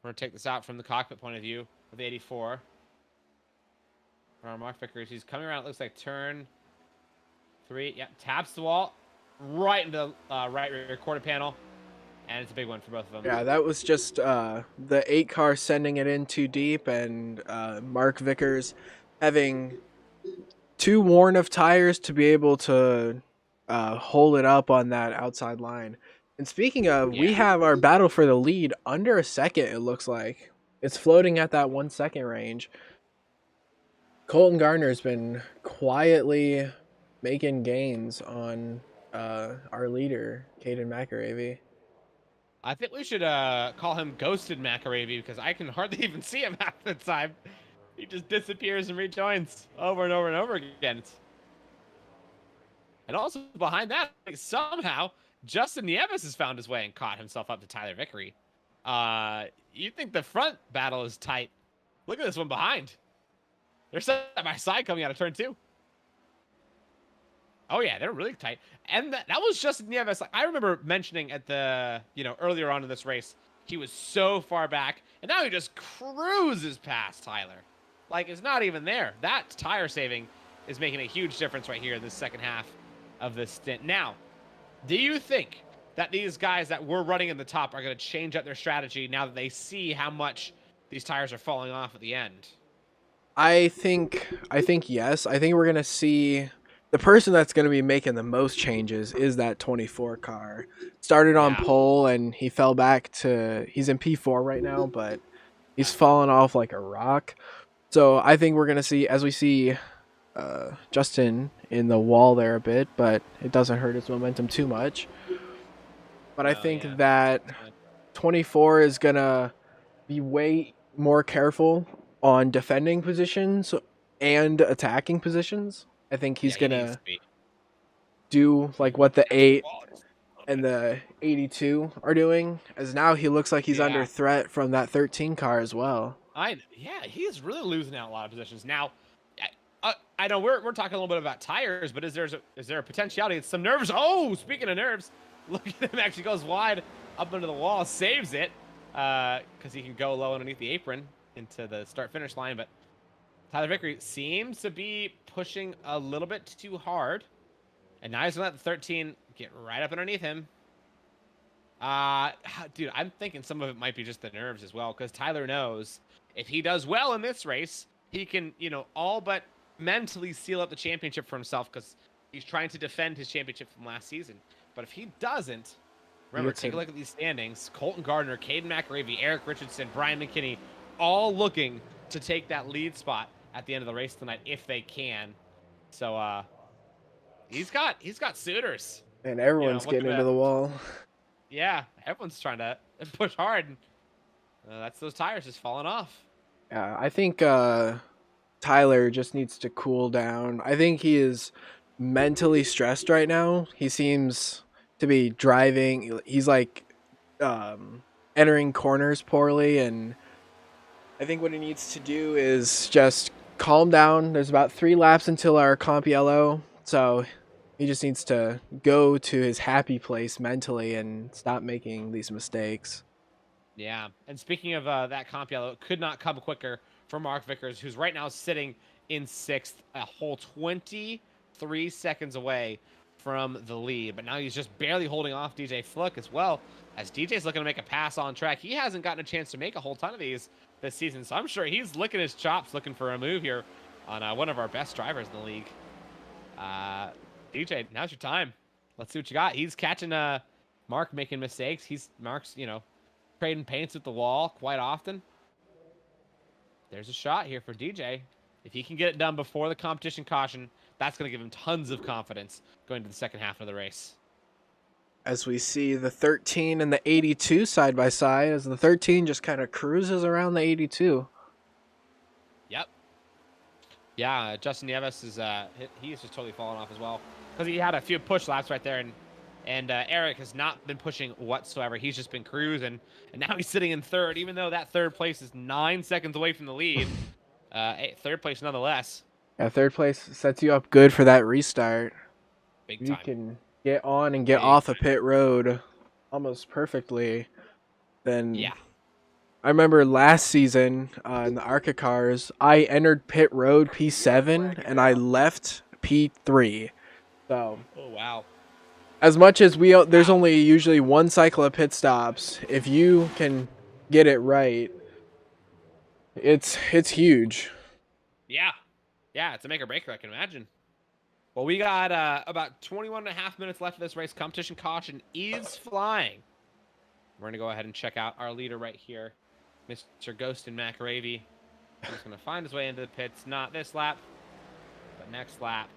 [SPEAKER 1] we're going to take this out from the cockpit point of view of the 84. Mark Vickers, he's coming around, it looks like turn 3. Yep, taps the wall right into the right rear quarter panel. And it's a big one for both of them.
[SPEAKER 2] Yeah, that was just the 8 car sending it in too deep, and Mark Vickers having too worn of tires to be able to hold it up on that outside line. And speaking of, we have our battle for the lead under a second, it looks like. It's floating at that 1 second range. Colton Gardner's been quietly making gains on our leader, Caden McAravey.
[SPEAKER 1] I think we should call him Ghosted McAravey, because I can hardly even see him half the time. He just disappears and rejoins over and over and over again. And also behind that, somehow Justin Nieves has found his way and caught himself up to Tyler Vickery. You think the front battle is tight. Look at this one behind. They're side by side coming out of turn 2. Oh yeah, they're really tight, and that was Justin Nieves. Like I remember mentioning at the earlier on in this race, he was so far back, and now he just cruises past Tyler. Like it's not even there. That tire saving is making a huge difference right here in the second half of this stint. Now, do you think that these guys that were running in the top are going to change up their strategy now that they see how much these tires are falling off at the end?
[SPEAKER 2] I think yes. I think we're gonna see the person that's gonna be making the most changes is that 24 car. Started on
[SPEAKER 1] Yeah.
[SPEAKER 2] pole and he fell back to he's in P4 right now, but he's fallen off like a rock. So I think we're gonna see as we see Justin in the wall there a bit, but it doesn't hurt his momentum too much. But I
[SPEAKER 1] Oh
[SPEAKER 2] think
[SPEAKER 1] yeah.
[SPEAKER 2] that 24 is gonna be way more careful on defending positions and attacking positions. I think he's
[SPEAKER 1] Yeah, he needs
[SPEAKER 2] gonna
[SPEAKER 1] to be.
[SPEAKER 2] do like what the
[SPEAKER 1] Catch the
[SPEAKER 2] 8
[SPEAKER 1] ball just a little
[SPEAKER 2] and
[SPEAKER 1] bit.
[SPEAKER 2] the 82 are doing, as now he looks like he's under
[SPEAKER 1] Yeah.
[SPEAKER 2] threat from that 13 car as well.
[SPEAKER 1] Yeah, he's really losing out a lot of positions now. I know we're talking a little bit about tires, but is there a potentiality? It's some nerves. Oh, speaking of nerves, look at him actually goes wide up into the wall, saves it because he can go low underneath the apron into the start finish line. But Tyler Vickery seems to be pushing a little bit too hard, and now he's gonna let the 13 get right up underneath him. Dude, I'm thinking some of it might be just the nerves as well, because Tyler knows if he does well in this race, he can, all but mentally seal up the championship for himself, because he's trying to defend his championship from last season. But if he doesn't, remember, take a look at these standings. Colton Gardner, Caden McAravey, Eric Richardson, Brian McKinney, all looking to take that lead spot at the end of the race tonight if they can. So he's got suitors.
[SPEAKER 2] And everyone's getting into the wall.
[SPEAKER 1] Yeah, everyone's trying to push hard. That's those tires just falling off.
[SPEAKER 2] Yeah, I think Tyler just needs to cool down. I think he is mentally stressed right now. He seems to be driving. He's like entering corners poorly, and I think what he needs to do is just calm down. There's about 3 laps until our comp yellow, so he just needs to go to his happy place mentally and stop making these mistakes.
[SPEAKER 1] Yeah, and speaking of that comp yellow, it could not come quicker for Mark Vickers, who's right now sitting in 6th, a whole 23 seconds away from the lead. But now he's just barely holding off DJ Fluck as well, as DJ's looking to make a pass on track. He hasn't gotten a chance to make a whole ton of these this season, so I'm sure he's licking his chops looking for a move here on one of our best drivers in the league. DJ, now's your time. Let's see what you got. He's catching Mark making mistakes. Mark's, trading paints at the wall quite often. There's a shot here for DJ. If he can get it done before the competition caution, that's going to give him tons of confidence going to the second half of the race.
[SPEAKER 2] As we see the 13 and the 82 side by side, as the 13 just kind of cruises around the 82.
[SPEAKER 1] Yep. Yeah, Justin Nieves is he's just totally fallen off as well, because he had a few push laps right there, and Eric has not been pushing whatsoever. He's just been cruising, and now he's sitting in 3rd, even though that 3rd place is 9 seconds away from the lead. 3rd place nonetheless.
[SPEAKER 2] Yeah, 3rd place sets you up good for that restart.
[SPEAKER 1] Big
[SPEAKER 2] You
[SPEAKER 1] time.
[SPEAKER 2] can get on and get off a pit road almost perfectly. Then
[SPEAKER 1] Yeah.
[SPEAKER 2] I remember last season in the ARCA cars, I entered pit road P7 and I left P3. So,
[SPEAKER 1] oh wow.
[SPEAKER 2] As much as there's only usually 1 cycle of pit stops, if you can get it right, it's huge.
[SPEAKER 1] Yeah. Yeah, it's a make or breaker, I can imagine. Well, we got about 21 and a half minutes left of this race. Competition caution is flying. We're going to go ahead and check out our leader right here, Mr. Ghost and McAravey. He's going to find his way into the pits, not this lap, but next lap.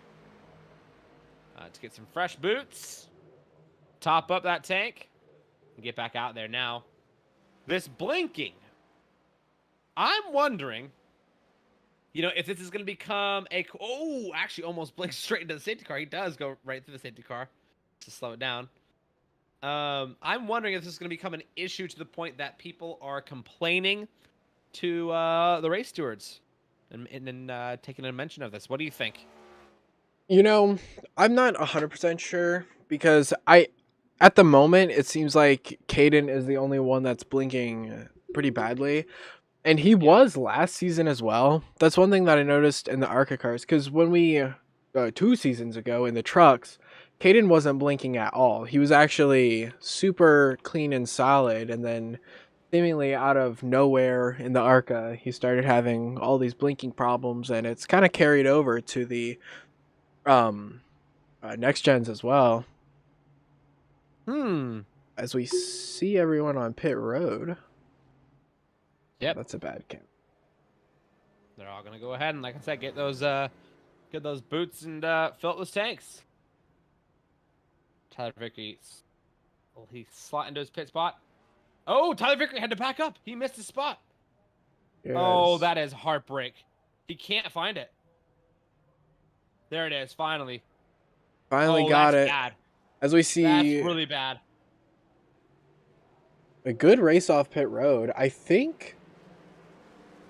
[SPEAKER 1] To get some fresh boots, top up that tank, and get back out there now. This blinking, I'm wondering, if this is going to become actually almost blinks straight into the safety car. He does go right through the safety car to slow it down. I'm wondering if this is going to become an issue to the point that people are complaining to the race stewards and taking a mention of this. What do you think?
[SPEAKER 2] You know, I'm not 100% sure because at the moment, it seems like Caden is the only one that's blinking pretty badly. And he
[SPEAKER 1] Yeah.
[SPEAKER 2] was last season as well. That's one thing that I noticed in the ARCA cars. Because when we, 2 seasons ago in the trucks, Caden wasn't blinking at all. He was actually super clean and solid. And then seemingly out of nowhere in the ARCA, he started having all these blinking problems. And it's kind of carried over to the um, next gens as well.
[SPEAKER 1] Hmm.
[SPEAKER 2] As we see everyone on pit road.
[SPEAKER 1] Yep.
[SPEAKER 2] That's a bad count.
[SPEAKER 1] They're all gonna go ahead and, like I said, get those boots and fill up those tanks. Tyler Vickery, will he slot into his pit spot? Oh, Tyler Vickery had to back up. He missed his spot.
[SPEAKER 2] Yes.
[SPEAKER 1] Oh, that is heartbreak. He can't find it. There it is, finally.
[SPEAKER 2] Finally got
[SPEAKER 1] that's
[SPEAKER 2] it.
[SPEAKER 1] Bad.
[SPEAKER 2] As we see,
[SPEAKER 1] That's really bad.
[SPEAKER 2] a good race off pit road. I think.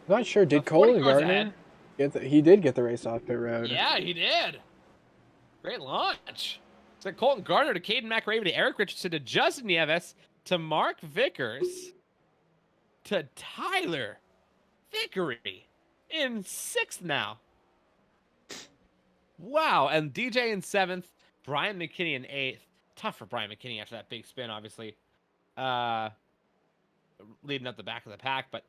[SPEAKER 2] I'm not sure. Did Colin Gardner get he did get the race off pit road?
[SPEAKER 1] Yeah, he did. Great launch. It's like Colton Gardner to Caden McRaven to Eric Richardson to Justin Nieves to Mark Vickers to Tyler Vickery in 6th now. Wow, and DJ in 7th, Brian McKinney in 8th. Tough for Brian McKinney after that big spin, obviously. Leading up the back of the pack, but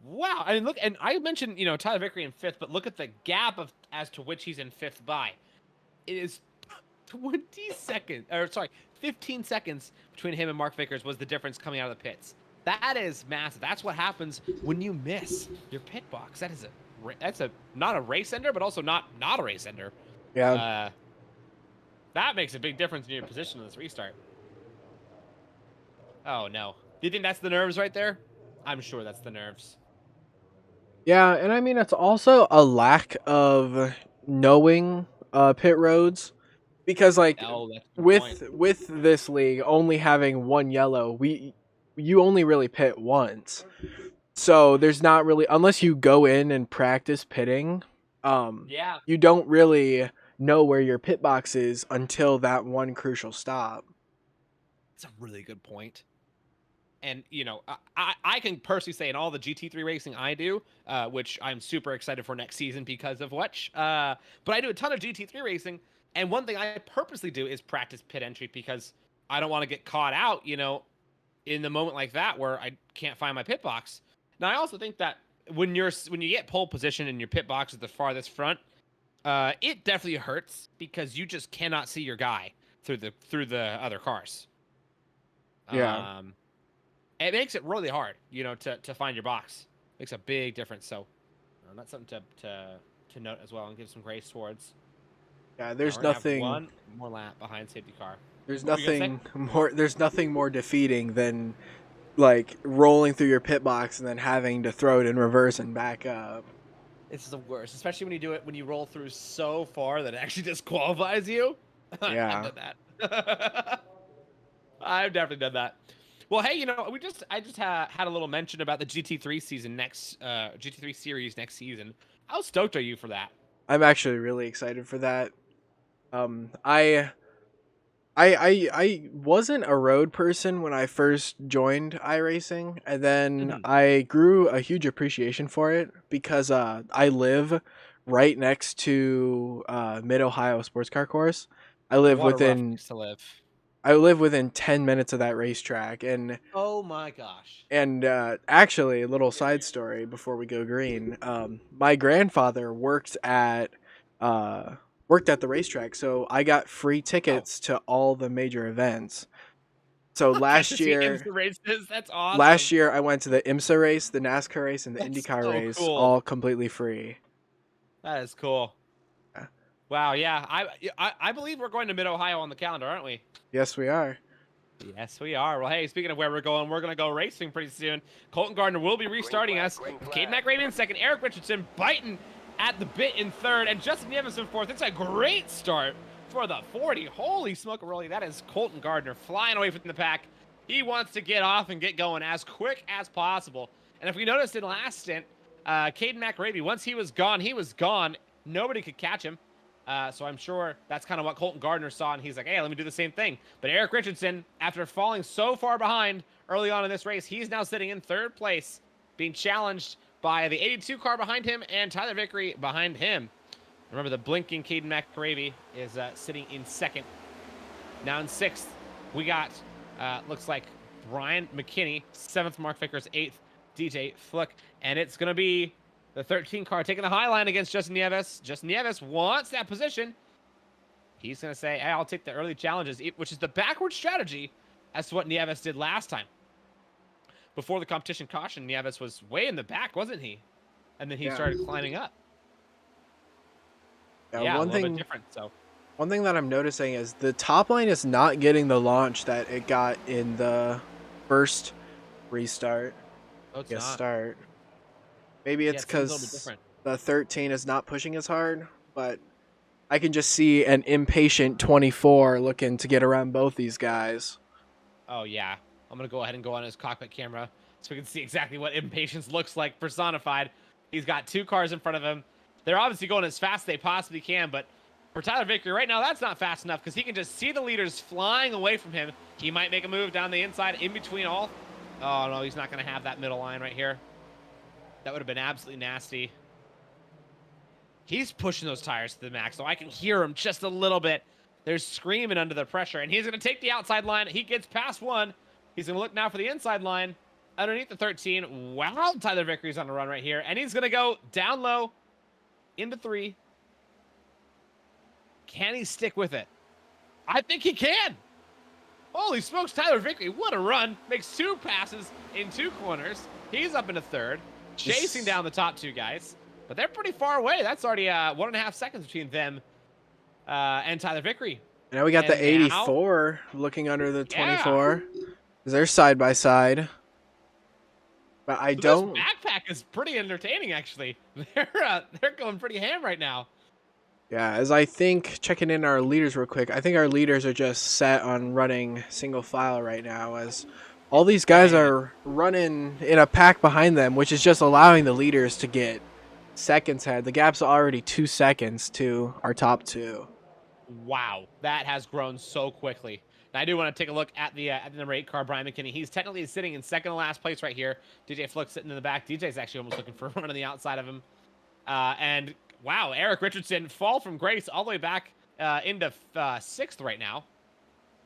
[SPEAKER 1] wow. I mean, look, and I mentioned, Tyler Vickery in 5th, but look at the gap of as to which he's in 5th by. It is 15 seconds between him and Mark Vickers was the difference coming out of the pits. That is massive. That's what happens when you miss your pit box. That's not a race ender, but also not a race ender.
[SPEAKER 2] Yeah.
[SPEAKER 1] That makes a big difference in your position in this restart. Oh no. Do you think that's the nerves right there? I'm sure that's the nerves.
[SPEAKER 2] Yeah, and I mean it's also a lack of knowing pit roads because like with this league only having one yellow, you only really pit once. So there's not really, unless you go in and practice pitting, you don't really know where your pit box is until that one crucial stop.
[SPEAKER 1] That's a really good point. And, I can personally say in all the GT3 racing I do, which I'm super excited for next season because of which, but I do a ton of GT3 racing, and one thing I purposely do is practice pit entry because I don't want to get caught out, in the moment like that where I can't find my pit box. Now, I also think that when you get pole position and your pit box is the farthest front, it definitely hurts because you just cannot see your guy through the other cars.
[SPEAKER 2] Yeah.
[SPEAKER 1] It makes it really hard, to find your box. Makes a big difference. So that's something to note as well and give some grace towards.
[SPEAKER 2] Yeah, there's nothing.
[SPEAKER 1] One more lap behind safety car.
[SPEAKER 2] There's nothing more. There's nothing more defeating than like rolling through your pit box and then having to throw it in reverse and back up.
[SPEAKER 1] It's the worst, especially when you do it when you roll through so far that it actually disqualifies you.
[SPEAKER 2] Yeah,
[SPEAKER 1] I've done that. I've definitely done that. Well, hey, I just had a little mention about the GT3 GT3 series next season. How stoked are you for that?
[SPEAKER 2] I'm actually really excited for that. I wasn't a road person when I first joined iRacing, and then I grew a huge appreciation for it because I live right next to Mid Ohio Sports Car Course. I live within 10 minutes of that racetrack, and
[SPEAKER 1] oh my gosh.
[SPEAKER 2] And actually, a little side story before we go green. My grandfather worked at the racetrack, so I got free tickets to all the major events. So last year,
[SPEAKER 1] that's awesome.
[SPEAKER 2] Last year I went to the IMSA race, the NASCAR race, and the IndyCar race, all completely free.
[SPEAKER 1] That is cool. Wow, yeah. I believe we're going to Mid-Ohio on the calendar, aren't we?
[SPEAKER 2] Yes, we are.
[SPEAKER 1] Yes, we are. Well, hey, speaking of where we're going to go racing pretty soon. Colton Gardner will be restarting us. Caden McRaven in 2nd, Eric Richardson biting at the bit in 3rd, and Justin Nieves in 4th. It's a great start for the 40. Holy smoke-a-rolly. That is Colton Gardner flying away from the pack. He wants to get off and get going as quick as possible. And if we noticed in the last stint, Caden McRaven, once he was gone, he was gone. Nobody could catch him. So I'm sure that's kind of what Colton Gardner saw, and he's like, hey, let me do the same thing. But Eric Richardson, after falling so far behind early on in this race, he's now sitting in 3rd place, being challenged by the 82 car behind him and Tyler Vickery behind him. Remember, the blinking Caden McCravey is sitting in 2nd. Now in 6th, we got, looks like Brian McKinney, 7th, Mark Vickers, 8th, DJ Flick, and it's going to be the 13 car taking the high line against Justin Nieves. Justin Nieves wants that position. He's going to say, hey, I'll take the early challenges, which is the backward strategy as to what Nieves did last time. Before the competition caution, Nieves was way in the back, wasn't he? And then he started climbing up. Yeah,
[SPEAKER 2] one
[SPEAKER 1] a little
[SPEAKER 2] thing
[SPEAKER 1] bit different. So
[SPEAKER 2] one thing that I'm noticing is the top line is not getting the launch that it got in the first restart.
[SPEAKER 1] oh, it's not.
[SPEAKER 2] Start. Maybe it's because the 13 is not pushing as hard, but I can just see an impatient 24 looking to get around both these guys.
[SPEAKER 1] Oh, yeah. I'm going to go ahead and go on his cockpit camera so we can see exactly what impatience looks like personified. He's got 2 cars in front of him. They're obviously going as fast as they possibly can, but for Tyler Vickery right now, that's not fast enough because he can just see the leaders flying away from him. He might make a move down the inside in between all. Oh, no, he's not going to have that middle line right here. That would have been absolutely nasty. He's pushing those tires to the max, so I can hear him just a little bit. They're screaming under the pressure, and he's going to take the outside line. He gets past 1. He's going to look now for the inside line underneath the 13. Wow, Tyler Vickery's on the run right here, and he's going to go down low into 3. Can he stick with it? I think he can. Holy smokes, Tyler Vickery, what a run. Makes 2 passes in 2 corners. He's up into 3rd, chasing down the top 2 guys. But they're pretty far away. That's already 1.5 seconds between them and Tyler Vickery.
[SPEAKER 2] Now we got the 84 looking under the 24. They're side by side. But I don't.
[SPEAKER 1] This backpack is pretty entertaining, actually. They're going pretty ham right now.
[SPEAKER 2] Yeah, as I think, checking in our leaders real quick, I think our leaders are just set on running single file right now, as all these guys are running in a pack behind them, which is just allowing the leaders to get seconds ahead. The gap's already 2 seconds to our top 2.
[SPEAKER 1] Wow, that has grown so quickly. Now, I do want to take a look at the number 8 car, Brian McKinney. He's technically sitting in 2nd to last place right here. DJ Flick sitting in the back. DJ's actually almost looking for a run on the outside of him. And wow, Eric Richardson fall from grace all the way back into 6th right now.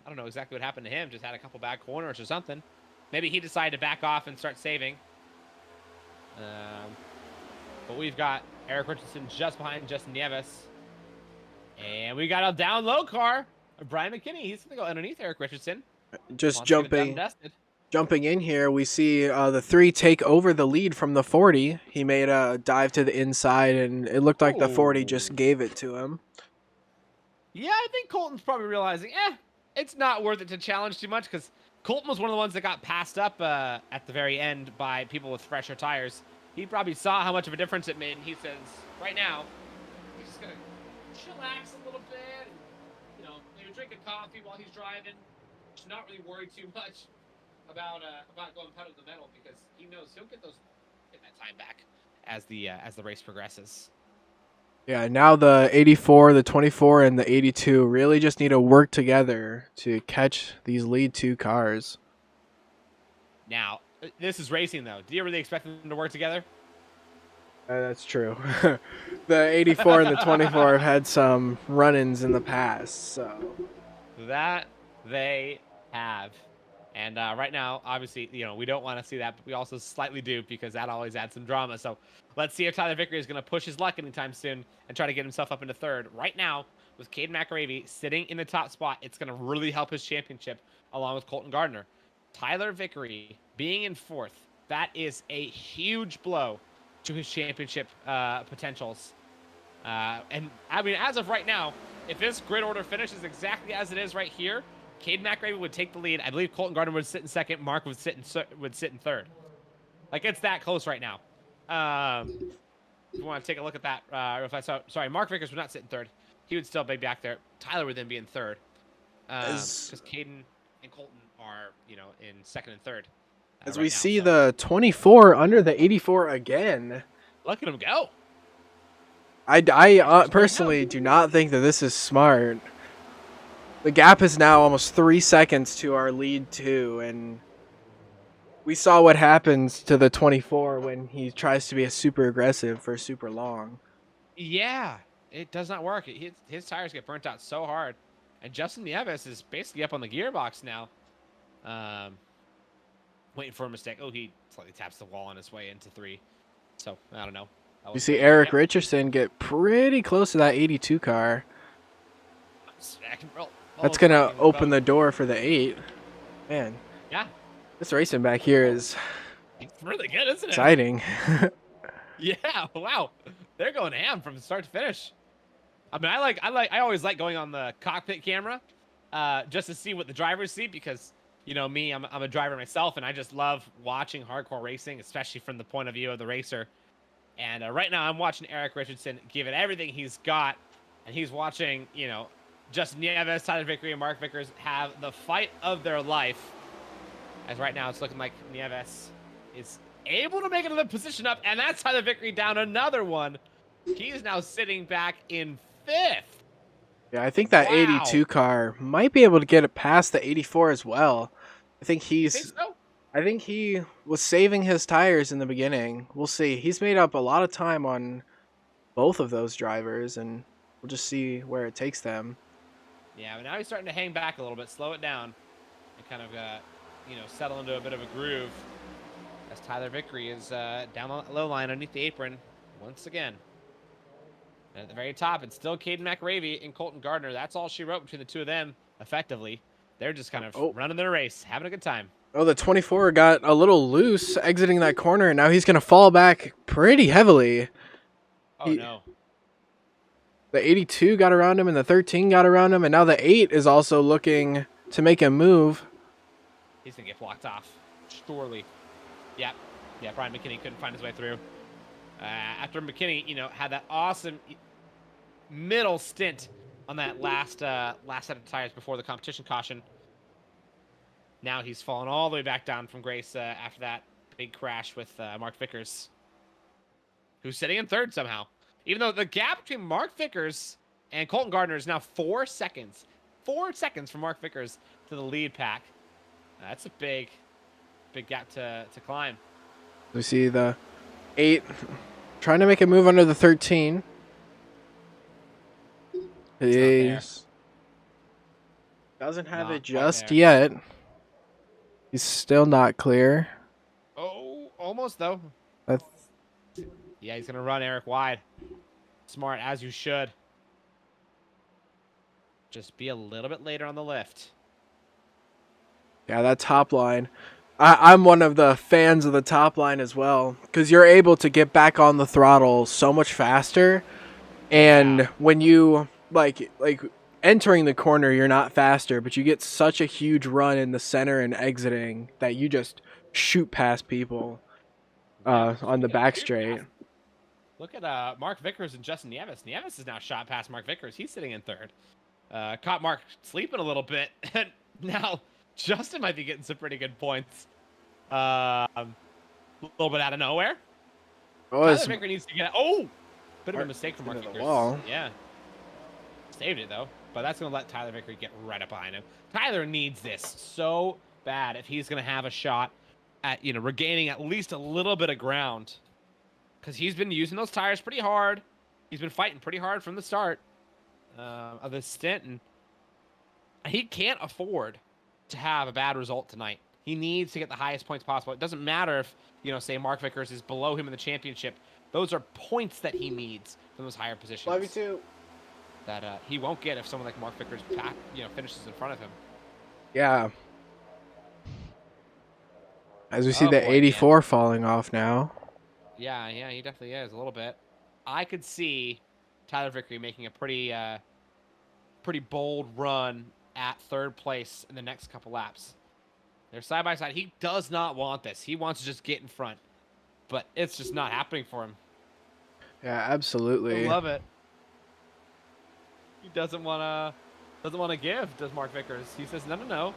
[SPEAKER 1] I don't know exactly what happened to him. Just had a couple bad corners or something. Maybe he decided to back off and start saving. But we've got Eric Richardson just behind Justin Nieves. And we got a down low car of Brian McKinney. He's going to go underneath Eric Richardson.
[SPEAKER 2] Just jumping in here, we see the 3 take over the lead from the 40. He made a dive to the inside, and it looked like the 40 just gave it to him.
[SPEAKER 1] Yeah, I think Colton's probably realizing, it's not worth it to challenge too much, because Colton was one of the ones that got passed up at the very end by people with fresher tires. He probably saw how much of a difference it made, and he says, right now, he's just going to chillax a little bit, and, maybe drink a coffee while he's driving. Just not really worry too much about going pedal to the metal, because he knows he'll get that time back as the race progresses.
[SPEAKER 2] Yeah, now the 84, the 24, and the 82 really just need to work together to catch these lead 2 cars.
[SPEAKER 1] Now, this is racing, though. Do you really expect them to work together?
[SPEAKER 2] That's true. The 84 and the 24 have had some run-ins in the past, so.
[SPEAKER 1] That they have. And right now, obviously, we don't want to see that, but we also slightly do, because that always adds some drama. So let's see if Tyler Vickery is going to push his luck anytime soon and try to get himself up into 3rd. Right now, with Caden McCravey sitting in the top spot, it's going to really help his championship along with Colton Gardner. Tyler Vickery being in 4th, that is a huge blow to his championship potentials. And I mean, as of right now, if this grid order finishes exactly as it is right here, Caden McCravey would take the lead. I believe Colton Gardner would sit in 2nd. Mark would sit in 3rd. Like, it's that close right now. If you want to take a look at that, sorry, Mark Vickers would not sit in 3rd. He would still be back there. Tyler would then be in 3rd. Because Caden and Colton are, in 2nd and 3rd.
[SPEAKER 2] As we see the 24 under the 84 again.
[SPEAKER 1] Look at him go.
[SPEAKER 2] I personally do not think that this is smart. The gap is now almost 3 seconds to our lead 2, and we saw what happens to the 24 when he tries to be a super aggressive for super long.
[SPEAKER 1] Yeah, it does not work. His tires get burnt out so hard. And Justin Nieves is basically up on the gearbox now. Waiting for a mistake. Oh, he slightly taps the wall on his way into 3. So, I don't know.
[SPEAKER 2] You see Eric Richardson get pretty close to that 82 car. That's going to open the door for the 8. Man.
[SPEAKER 1] Yeah.
[SPEAKER 2] This racing back here is
[SPEAKER 1] really good, isn't it?
[SPEAKER 2] Exciting.
[SPEAKER 1] Yeah, wow. They're going ham from start to finish. I mean, I always like going on the cockpit camera just to see what the drivers see because, you know, me, I'm a driver myself, and I just love watching hardcore racing, especially from the point of view of the racer. And right now I'm watching Eric Richardson give it everything he's got, and he's watching, you know, Justin Nieves, Tyler Vickery, and Mark Vickers have the fight of their life. As right now it's looking like Nieves is able to make another position up, and that's Tyler Vickery down another one. He is now sitting back in 5th.
[SPEAKER 2] Yeah, I think that 82 car might be able to get it past the 84 as well. I think he's...
[SPEAKER 1] You think so?
[SPEAKER 2] I think he was saving his tires in the beginning. We'll see. He's made up a lot of time on both of those drivers, and we'll just see where it takes them.
[SPEAKER 1] Yeah, but now he's starting to hang back a little bit, slow it down, and kind of, you know, settle into a bit of a groove. As Tyler Vickery is down the low line underneath the apron once again. And at the very top, it's still Caden McRavey and Colton Gardner. That's all she wrote between the two of them, effectively. They're just kind of running their race, having a good time.
[SPEAKER 2] Oh, the 24 got a little loose exiting that corner, and now he's going to fall back pretty heavily.
[SPEAKER 1] Oh, no.
[SPEAKER 2] The 82 got around him, and the 13 got around him, and now the 8 is also looking to make a move.
[SPEAKER 1] He's going to get blocked off, surely. Yeah, Brian McKinney couldn't find his way through. After McKinney, you know, had that awesome middle stint on that last set of tires before the competition caution. Now he's fallen all the way back down from grace after that big crash with Mark Vickers, who's sitting in 3rd somehow. Even though the gap between Mark Vickers and Colton Gardner is now 4 seconds. 4 seconds from Mark Vickers to the lead pack. That's a big gap to climb.
[SPEAKER 2] We see the 8 trying to make a move under the 13. He doesn't have it just yet. He's still not clear.
[SPEAKER 1] Oh, almost though.
[SPEAKER 2] That's...
[SPEAKER 1] Yeah, he's gonna run Eric wide. Smart, as you should. Just be a little bit later on the lift.
[SPEAKER 2] Yeah, that top line. I'm one of the fans of the top line as well, because you're able to get back on the throttle so much faster. And when you like entering the corner, you're not faster, but you get such a huge run in the center and exiting that you just shoot past people on the back straight.
[SPEAKER 1] Look at Mark Vickers and Justin Nieves. Nieves is now shot past Mark Vickers. He's sitting in 3rd. Caught Mark sleeping a little bit, and now Justin might be getting some pretty good points. A little bit out of nowhere. Tyler Vickery needs to get... Oh! Bit of a mistake from Mark Vickers. Yeah. Saved it, though. But that's going to let Tyler Vickery get right up behind him. Tyler needs this so bad if he's going to have a shot at, you know, regaining at least a little bit of ground. Because he's been using those tires pretty hard. He's been fighting pretty hard from the start of this stint. And he can't afford to have a bad result tonight. He needs to get the highest points possible. It doesn't matter if, you know, say Mark Vickers is below him in the championship. Those are points that he needs from those higher positions.
[SPEAKER 2] Love you too.
[SPEAKER 1] That he won't get if someone like Mark Vickers, you know, finishes in front of him.
[SPEAKER 2] Yeah. As we see the 84 falling off now.
[SPEAKER 1] Yeah, he definitely is a little bit. I could see Tyler Vickery making a pretty bold run at 3rd place in the next couple laps. They're side by side. He does not want this. He wants to just get in front, but it's just not happening for him.
[SPEAKER 2] Yeah, absolutely.
[SPEAKER 1] I love it. He doesn't want to give, does Mark Vickers. He says, no.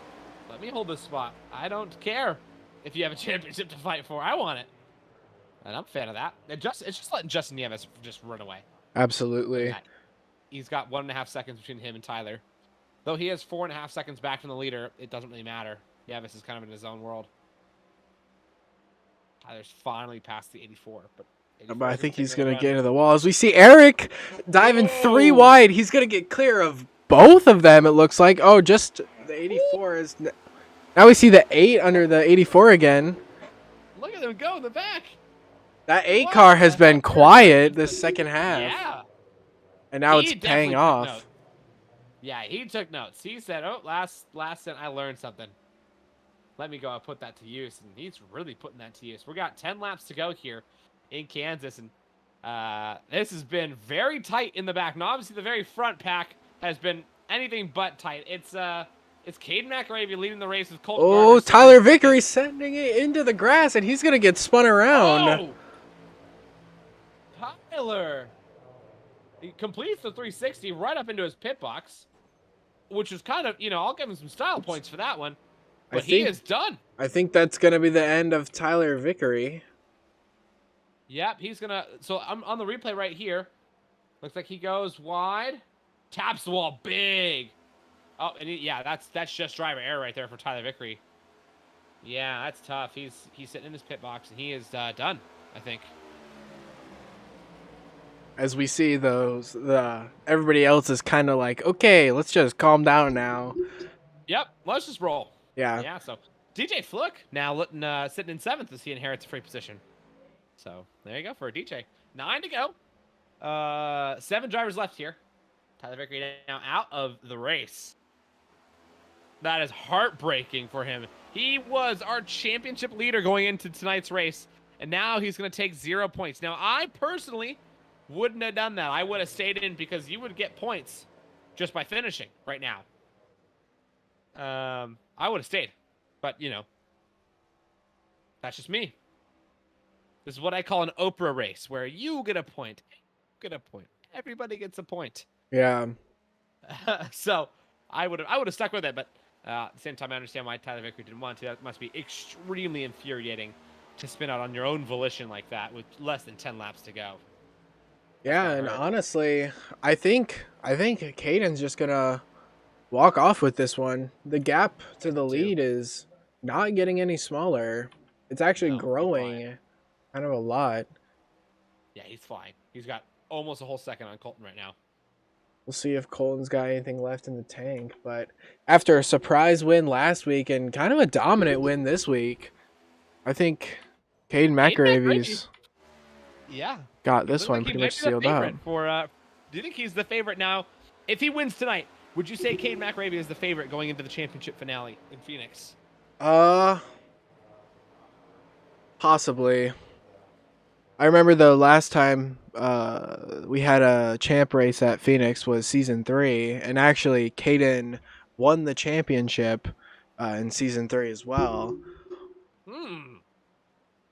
[SPEAKER 1] Let me hold this spot. I don't care if you have a championship to fight for. I want it. And I'm a fan of that. It's just letting Justin Nieves just run away. Look
[SPEAKER 2] Absolutely.
[SPEAKER 1] at that. He's got 1.5 seconds between him and Tyler. Though he has 4.5 seconds back from the leader, it doesn't really matter. Yeah, this is kind of in his own world. Tyler's finally past the 84, but 84
[SPEAKER 2] But I
[SPEAKER 1] is
[SPEAKER 2] think he's
[SPEAKER 1] particular
[SPEAKER 2] going to
[SPEAKER 1] run.
[SPEAKER 2] get into the wall. As we see Eric diving 3
[SPEAKER 1] Whoa!
[SPEAKER 2] wide. He's going to get clear of both of them, it looks like. Oh, just the 84 is... Now we see the 8 under the 84 again.
[SPEAKER 1] Look at them go in the back.
[SPEAKER 2] That 8
[SPEAKER 1] What
[SPEAKER 2] car has
[SPEAKER 1] the
[SPEAKER 2] been
[SPEAKER 1] heck?
[SPEAKER 2] quiet this second half.
[SPEAKER 1] Yeah.
[SPEAKER 2] And now it's
[SPEAKER 1] He definitely
[SPEAKER 2] paying
[SPEAKER 1] took
[SPEAKER 2] off.
[SPEAKER 1] notes. Yeah, he took notes. He said, "Oh, last stint, I learned something. Let me go and put that to use." And he's really putting that to use. We got 10 laps to go here in Kansas, and this has been very tight in the back. Now, obviously, the very front pack has been anything but tight. It's Caden McAravey leading the race with Colton
[SPEAKER 2] Oh,
[SPEAKER 1] Gardner
[SPEAKER 2] Tyler
[SPEAKER 1] second.
[SPEAKER 2] Vickery sending it into the grass, and he's going to get spun around.
[SPEAKER 1] Oh, Tyler. He completes the 360 right up into his pit box, which is kind of, I'll give him some style points for that one. But he is done.
[SPEAKER 2] I think that's going to be the end of Tyler Vickery.
[SPEAKER 1] Yep, he's going to... So I'm on the replay right here. Looks like he goes wide. Taps the wall big. Oh, and that's just driver error right there for Tyler Vickery. Yeah, that's tough. He's sitting in his pit box, and he is done, I think.
[SPEAKER 2] As we see everybody else is kind of like, okay, let's just calm down now.
[SPEAKER 1] Yep, let's just roll.
[SPEAKER 2] Yeah.
[SPEAKER 1] Yeah, so DJ Fluke now sitting in 7th as he inherits a free position. So there you go for a DJ. 9 to go. 7 drivers left here. Tyler Vickery now out of the race. That is heartbreaking for him. He was our championship leader going into tonight's race, and now he's going to take 0 points. Now, I personally wouldn't have done that. I would have stayed in because you would get points just by finishing right now. I would have stayed, but that's just me. This is what I call an Oprah race, where you get a point, everybody gets a point.
[SPEAKER 2] Yeah.
[SPEAKER 1] So I would have stuck with it, but at the same time, I understand why Tyler Vickery didn't want to. That must be extremely infuriating to spin out on your own volition like that with less than 10 laps to go.
[SPEAKER 2] Yeah, and honestly, I think Caden's just gonna walk off with this one. The gap to the lead is not getting any smaller. It's actually growing kind of a lot.
[SPEAKER 1] Yeah, he's fine. He's got almost a whole second on Colton right now.
[SPEAKER 2] We'll see if Colton's got anything left in the tank. But after a surprise win last week and kind of a dominant win this week, I think Caden McAravey's got this one pretty much sealed up.
[SPEAKER 1] Do you think he's the favorite now? If he wins tonight, would you say Caden McAravey is the favorite going into the championship finale in Phoenix?
[SPEAKER 2] Possibly. I remember the last time we had a champ race at Phoenix was season 3, and actually Caden won the championship in season 3 as well.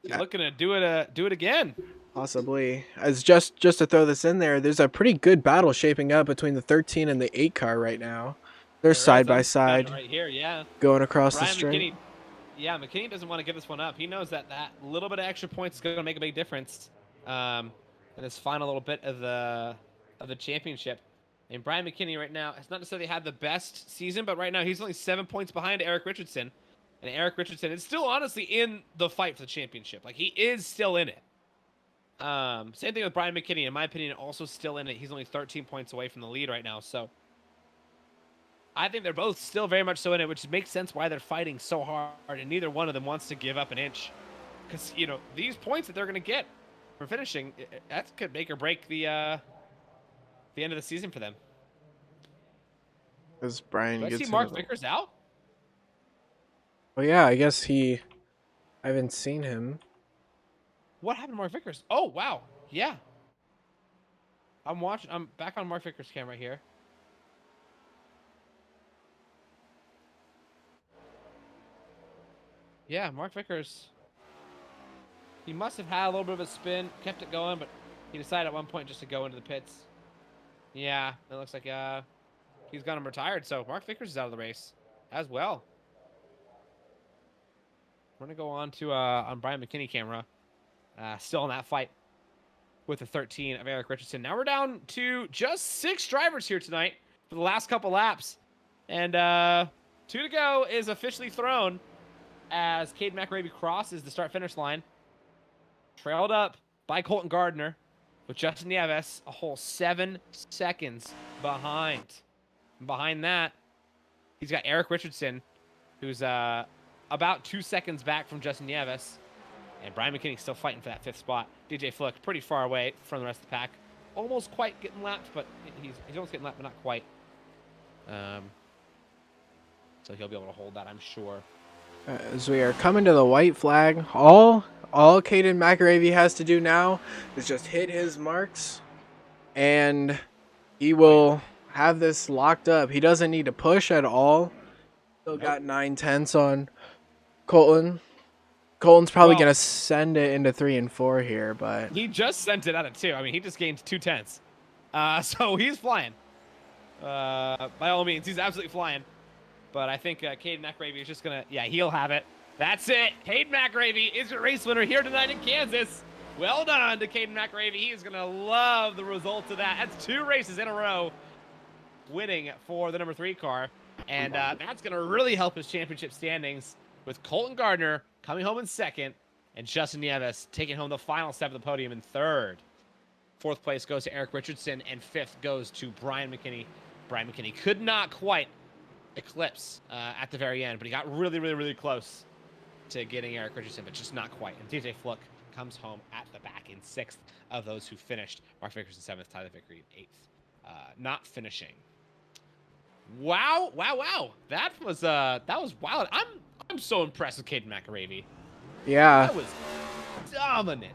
[SPEAKER 1] He's looking to do it again.
[SPEAKER 2] Possibly. As just to throw this in there, there's a pretty good battle shaping up between the 13 and the 8 car right now. They're side by side
[SPEAKER 1] right here, yeah.
[SPEAKER 2] Going across the straight.
[SPEAKER 1] McKinney doesn't want to give this one up. He knows that little bit of extra points is going to make a big difference in this final little bit of the championship. And Brian McKinney right now has not necessarily had the best season, but right now he's only 7 points behind Eric Richardson. And Eric Richardson is still honestly in the fight for the championship. Like, he is still in it. Same thing with Brian McKinney, in my opinion, also still in it. He's only 13 points away from the lead right now. So I think they're both still very much so in it, which makes sense why they're fighting so hard, and neither one of them wants to give up an inch. Because, these points that they're going to get for finishing, that could make or break the end of the season for them.
[SPEAKER 2] As Brian
[SPEAKER 1] gets Mark Vickers out?
[SPEAKER 2] Oh, yeah, I guess I haven't seen him.
[SPEAKER 1] What happened to Mark Vickers? Oh, wow. Yeah. I'm back on Mark Vickers' camera here. Yeah, Mark Vickers. He must have had a little bit of a spin, kept it going, but he decided at one point just to go into the pits. Yeah, it looks like he's got him retired, so Mark Vickers is out of the race as well. We're going to go on to on Brian McKinney camera. Still in that fight. with the 13 of Eric Richardson. Now we're down to just 6 drivers here tonight for the last couple laps. And 2 to go is officially thrown as Caden McRae crosses the start-finish line. Trailed up by Colton Gardner with Justin Nieves a whole 7 seconds behind. And behind that, he's got Eric Richardson, who's about 2 seconds back from Justin Nieves. And Brian McKinney's still fighting for that 5th spot. DJ Flick pretty far away from the rest of the pack. Almost quite getting lapped, but he's almost getting lapped, but not quite. So he'll be able to hold that, I'm sure.
[SPEAKER 2] As we are coming to the white flag, all Caden McAravey has to do now is just hit his marks, and he will have this locked up. He doesn't need to push at all. Still got 9/10 on Colton. Colton's probably going to send it into 3 and 4 here, but...
[SPEAKER 1] He just sent it out of 2. I mean, he just gained 2/10. So he's flying. By all means, he's absolutely flying. But I think Caden McRae is just going to... Yeah, he'll have it. That's it. Caden McRae is your race winner here tonight in Kansas. Well done to Caden McRae. He is going to love the results of that. That's 2 races in a row winning for the number 3 car. And that's going to really help his championship standings with Colton Gardner coming home in 2nd and Justin Nieves taking home the final step of the podium in 3rd. 4th place goes to Eric Richardson, and 5th goes to Brian McKinney. Brian McKinney could not quite eclipse at the very end, but he got really, really, really close to getting Eric Richardson, but just not quite. And DJ Fluck comes home at the back in 6th of those who finished. Mark Vickers in 7th, Tyler Vickery in 8th. Not finishing. Wow. That was wild. I'm so impressed with Caden McAravey.
[SPEAKER 2] Yeah.
[SPEAKER 1] That was dominant.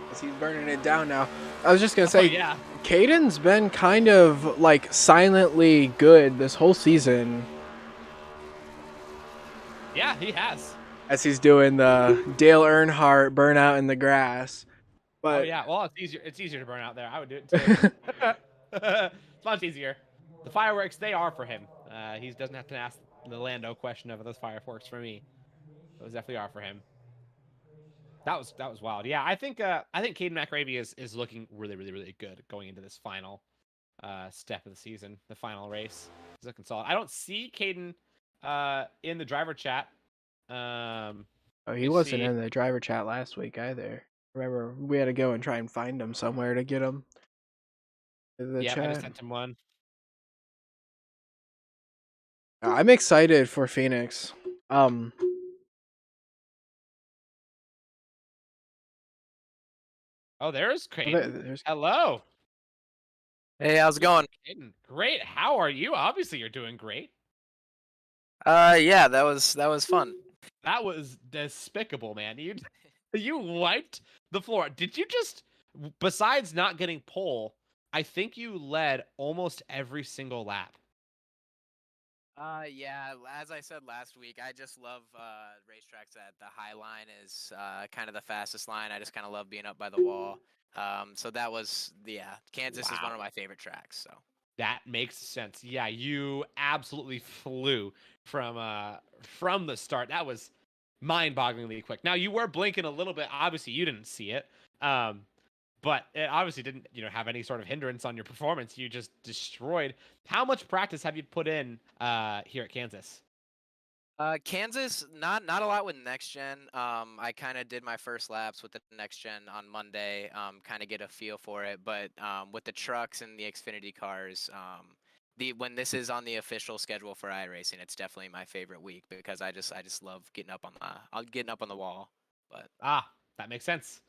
[SPEAKER 2] He's burning it down now. I was just going to say,
[SPEAKER 1] yeah.
[SPEAKER 2] Caden's been kind of like silently good this whole season.
[SPEAKER 1] Yeah, he has.
[SPEAKER 2] As he's doing the Dale Earnhardt burnout in the grass. But
[SPEAKER 1] yeah, well, it's easier to burn out there. I would do it too. It's much easier. The fireworks, they are for him. He doesn't have to ask the Lando question of those fireworks for me. Those definitely are for him. That was wild. Yeah, I think Caden McRae is looking really, really, really good going into this final step of the season, the final race. He's looking solid. I don't see Caden in the driver chat.
[SPEAKER 2] He wasn't in the driver chat last week either. Remember, we had to go and try and find him somewhere to get him.
[SPEAKER 1] Yeah, I just sent him one.
[SPEAKER 2] I'm excited for Phoenix.
[SPEAKER 1] Oh, there's Caden. Hello.
[SPEAKER 4] Hey, how's it going?
[SPEAKER 1] Caden, great. How are you? Obviously, you're doing great.
[SPEAKER 4] Yeah, that was fun.
[SPEAKER 1] That was despicable, man. You wiped the floor. Did you just, besides not getting pole, I think you led almost every single lap.
[SPEAKER 4] Yeah, as I said last week, I just love racetracks that the high line is kind of the fastest line. I just kind of love being up by the wall. So that was, Kansas is one of my favorite tracks. So
[SPEAKER 1] that makes sense. Yeah, you absolutely flew from the start. That was mind-bogglingly quick. Now you were blinking a little bit. Obviously, you didn't see it. But it obviously didn't, have any sort of hindrance on your performance. You just destroyed. How much practice have you put in here at Kansas?
[SPEAKER 4] Kansas, not a lot with next gen. I kind of did my first laps with the next gen on Monday, kind of get a feel for it. But with the trucks and the Xfinity cars, when this is on the official schedule for iRacing, it's definitely my favorite week because I just love getting up on the wall. But
[SPEAKER 1] that makes sense.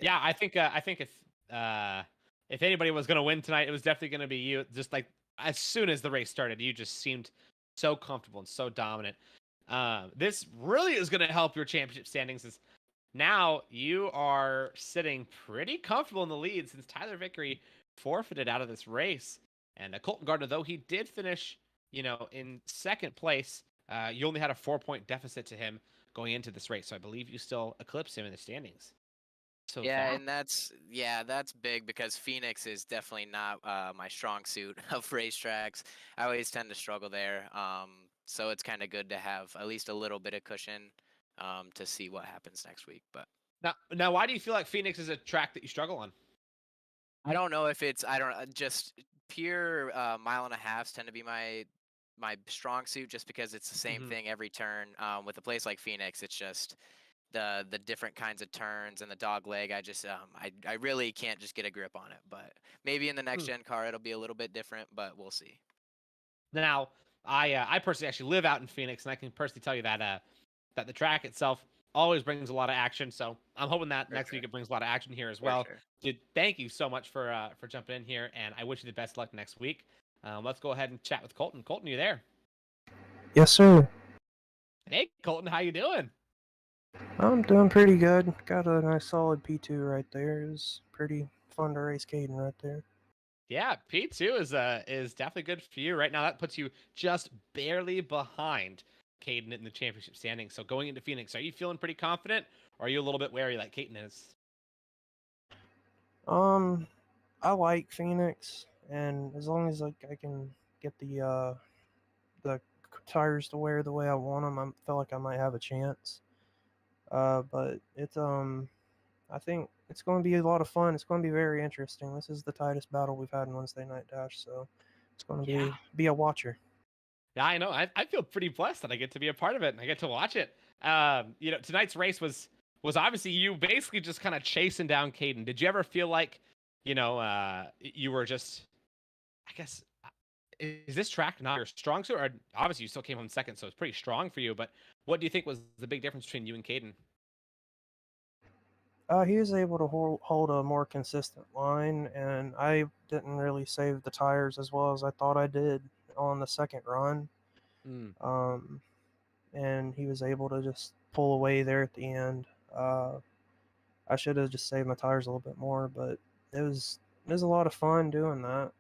[SPEAKER 1] Yeah, I think if anybody was going to win tonight, it was definitely going to be you. Just like as soon as the race started, you just seemed so comfortable and so dominant. This really is going to help your championship standings. As now you are sitting pretty comfortable in the lead since Tyler Vickery forfeited out of this race. And Colton Gardner, though he did finish, in 2nd place, you only had a 4-point deficit to him going into this race. So I believe you still eclipsed him in the standings. So
[SPEAKER 4] and that's big because Phoenix is definitely not my strong suit of racetracks. I always tend to struggle there. So it's kind of good to have at least a little bit of cushion to see what happens next week. But
[SPEAKER 1] now, why do you feel like Phoenix is a track that you struggle on?
[SPEAKER 4] I don't know if it's I don't just pure mile and a halves tend to be my strong suit just because it's the same thing every turn. With a place like Phoenix, it's just the different kinds of turns and the dog leg. I really can't just get a grip on it. But maybe in the next gen car it'll be a little bit different, but we'll see.
[SPEAKER 1] Now, I personally actually live out in Phoenix, and I can personally tell you that that the track itself always brings a lot of action. So I'm hoping that next week it brings a lot of action here as well.
[SPEAKER 4] Sure.
[SPEAKER 1] Dude, thank you so much for jumping in here, and I wish you the best luck next week. Let's go ahead and chat with Colton. Colton, you there?
[SPEAKER 5] Yes, sir.
[SPEAKER 1] Hey, Colton, how you doing?
[SPEAKER 5] I'm doing pretty good. Got a nice solid P2 right there. It was pretty fun to race Caden right there.
[SPEAKER 1] Yeah, P2 is definitely good for you right now. That puts you just barely behind Caden in the championship standing. So going into Phoenix, are you feeling pretty confident, or are you a little bit wary like Caden is?
[SPEAKER 5] I like Phoenix, and as long as I can get the tires to wear the way I want them, I feel like I might have a chance. But it's I think it's going to be a lot of fun. It's going to be very interesting. This is the tightest battle we've had in Wednesday Night Dash, so it's going to be a watcher.
[SPEAKER 1] Yeah, I know. I feel pretty blessed that I get to be a part of it and I get to watch it. Tonight's race was obviously you basically just kind of chasing down Caden. Did you ever feel like, you were just, I guess, is this track not your strong suit? Or obviously you still came home second, so it's pretty strong for you. But what do you think was the big difference between you and Caden?
[SPEAKER 5] He was able to hold a more consistent line, and I didn't really save the tires as well as I thought I did on the second run. And he was able to just pull away there at the end. I should have just saved my tires a little bit more, but it was a lot of fun doing that.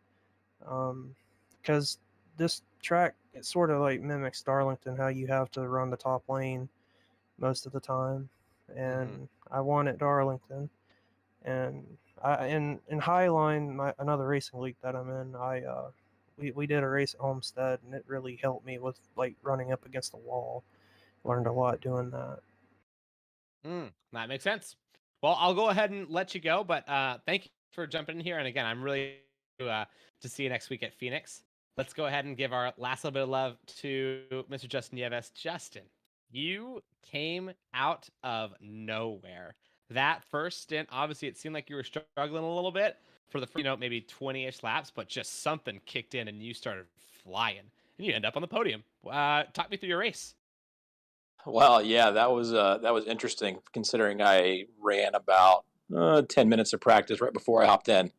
[SPEAKER 5] Because this track, it sort of like mimics Darlington, how you have to run the top lane most of the time, and I won at Darlington. And in Highline, another racing league that I'm in, we did a race at Homestead, and it really helped me with like running up against the wall. Learned a lot doing that.
[SPEAKER 1] That makes sense. Well, I'll go ahead and let you go, but thank you for jumping in here. And again, I'm really to see you next week at Phoenix. Let's go ahead and give our last little bit of love to Mr. Justin Nieves. Justin, you came out of nowhere. That first stint, obviously, it seemed like you were struggling a little bit for the maybe 20-ish laps, but just something kicked in and you started flying, and you end up on the podium. Talk me through your race.
[SPEAKER 6] Well, yeah, that was interesting considering I ran about 10 minutes of practice right before I hopped in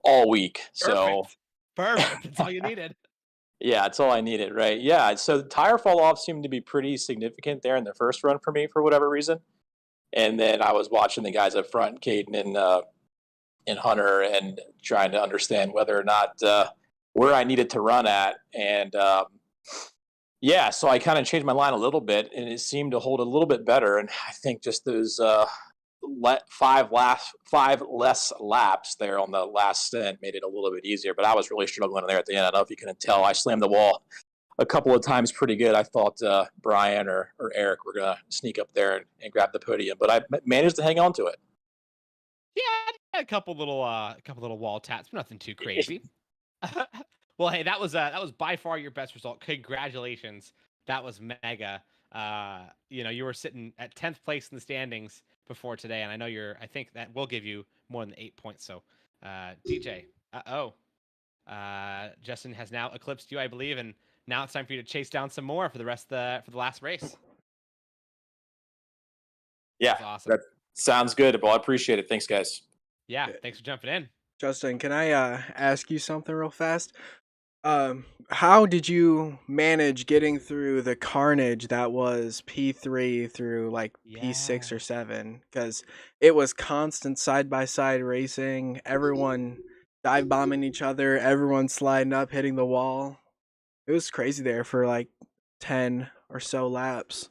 [SPEAKER 6] all week. So
[SPEAKER 1] Perfect. That's all you needed.
[SPEAKER 6] yeah, it's all I needed, right? Yeah, so the tire fall off seemed to be pretty significant there in the first run for me for whatever reason. And then I was watching the guys up front, Caden and Hunter, and trying to understand whether or not where I needed to run at. And yeah, so I kind of changed my line a little bit, and it seemed to hold a little bit better. And I think just those five less laps there on the last stint made it a little bit easier. But I was really struggling there at the end. I don't know if you couldn't tell. I slammed the wall a couple of times pretty good. I thought Brian or Eric were going to sneak up there and grab the podium, but I managed to hang on to it.
[SPEAKER 1] Yeah, a couple little wall taps, but nothing too crazy. Well, hey, that was by far your best result. Congratulations. That was mega. You were sitting at 10th place in the standings before today, and I think that will give you more than 8 points. So, DJ, Justin has now eclipsed you, I believe, and now it's time for you to chase down some more for the last race.
[SPEAKER 6] Yeah,
[SPEAKER 1] that's awesome.
[SPEAKER 6] That sounds good. Well, I appreciate it. Thanks, guys.
[SPEAKER 1] Yeah, thanks for jumping in.
[SPEAKER 2] Justin, can I ask you something real fast? How did you manage getting through the carnage that was P3 through like P6 or 7? Because it was constant side-by-side racing, everyone dive bombing each other, everyone sliding up, hitting the wall. It was crazy there for like 10 or so laps.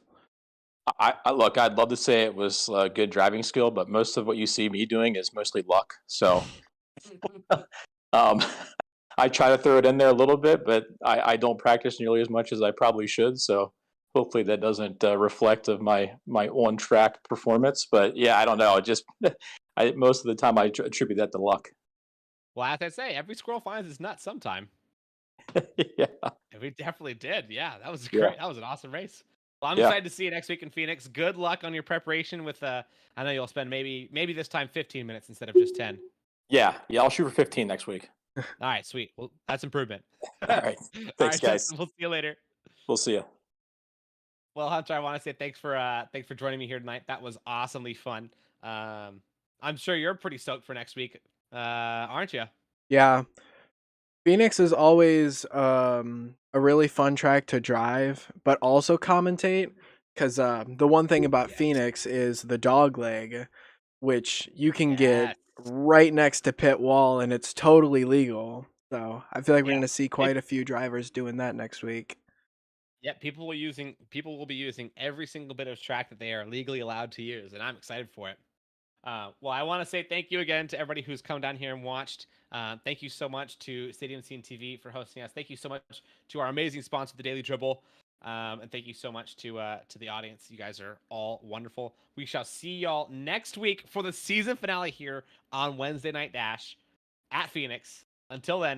[SPEAKER 6] I look, I'd love to say it was good driving skill, but most of what you see me doing is mostly luck. So I try to throw it in there a little bit, but I don't practice nearly as much as I probably should. So hopefully that doesn't reflect of my on track performance. But yeah, I don't know. Most of the time I attribute that to luck.
[SPEAKER 1] Well, as I say, every squirrel finds its nut sometime.
[SPEAKER 6] Yeah.
[SPEAKER 1] And we definitely did. Yeah, that was
[SPEAKER 6] Yeah.
[SPEAKER 1] great. That was an awesome race. Well, I'm
[SPEAKER 6] Yeah.
[SPEAKER 1] excited to see you next week in Phoenix. Good luck on your preparation with I know you'll spend maybe this time 15 minutes instead of just 10.
[SPEAKER 6] Yeah. I'll shoot for 15 next week.
[SPEAKER 1] All right, sweet. Well, that's improvement.
[SPEAKER 6] All right.
[SPEAKER 1] All
[SPEAKER 6] Thanks,
[SPEAKER 1] right,
[SPEAKER 6] guys.
[SPEAKER 1] Justin, we'll see you later.
[SPEAKER 6] We'll see you.
[SPEAKER 1] Well, Hunter, I want to say thanks for joining me here tonight. That was awesomely fun. I'm sure you're pretty stoked for next week, aren't you?
[SPEAKER 2] Yeah. Phoenix is always a really fun track to drive, but also commentate. Because the one thing about
[SPEAKER 1] Yes.
[SPEAKER 2] Phoenix is the dog leg, which you can
[SPEAKER 1] Yes.
[SPEAKER 2] get right next to pit wall, and it's totally legal. So I feel like we're
[SPEAKER 1] Yeah.
[SPEAKER 2] going to see quite a few drivers doing that next week.
[SPEAKER 1] Yeah, people will be using every single bit of track that they are legally allowed to use, and I'm excited for it. Well, I want to say thank you again to everybody who's come down here and watched. Thank you so much to Stadium Scene TV for hosting us. Thank you so much to our amazing sponsor, The Daily Dribble. And thank you so much to the audience. You guys are all wonderful. We shall see y'all next week for the season finale here on Wednesday Night Dash at Phoenix. Until then,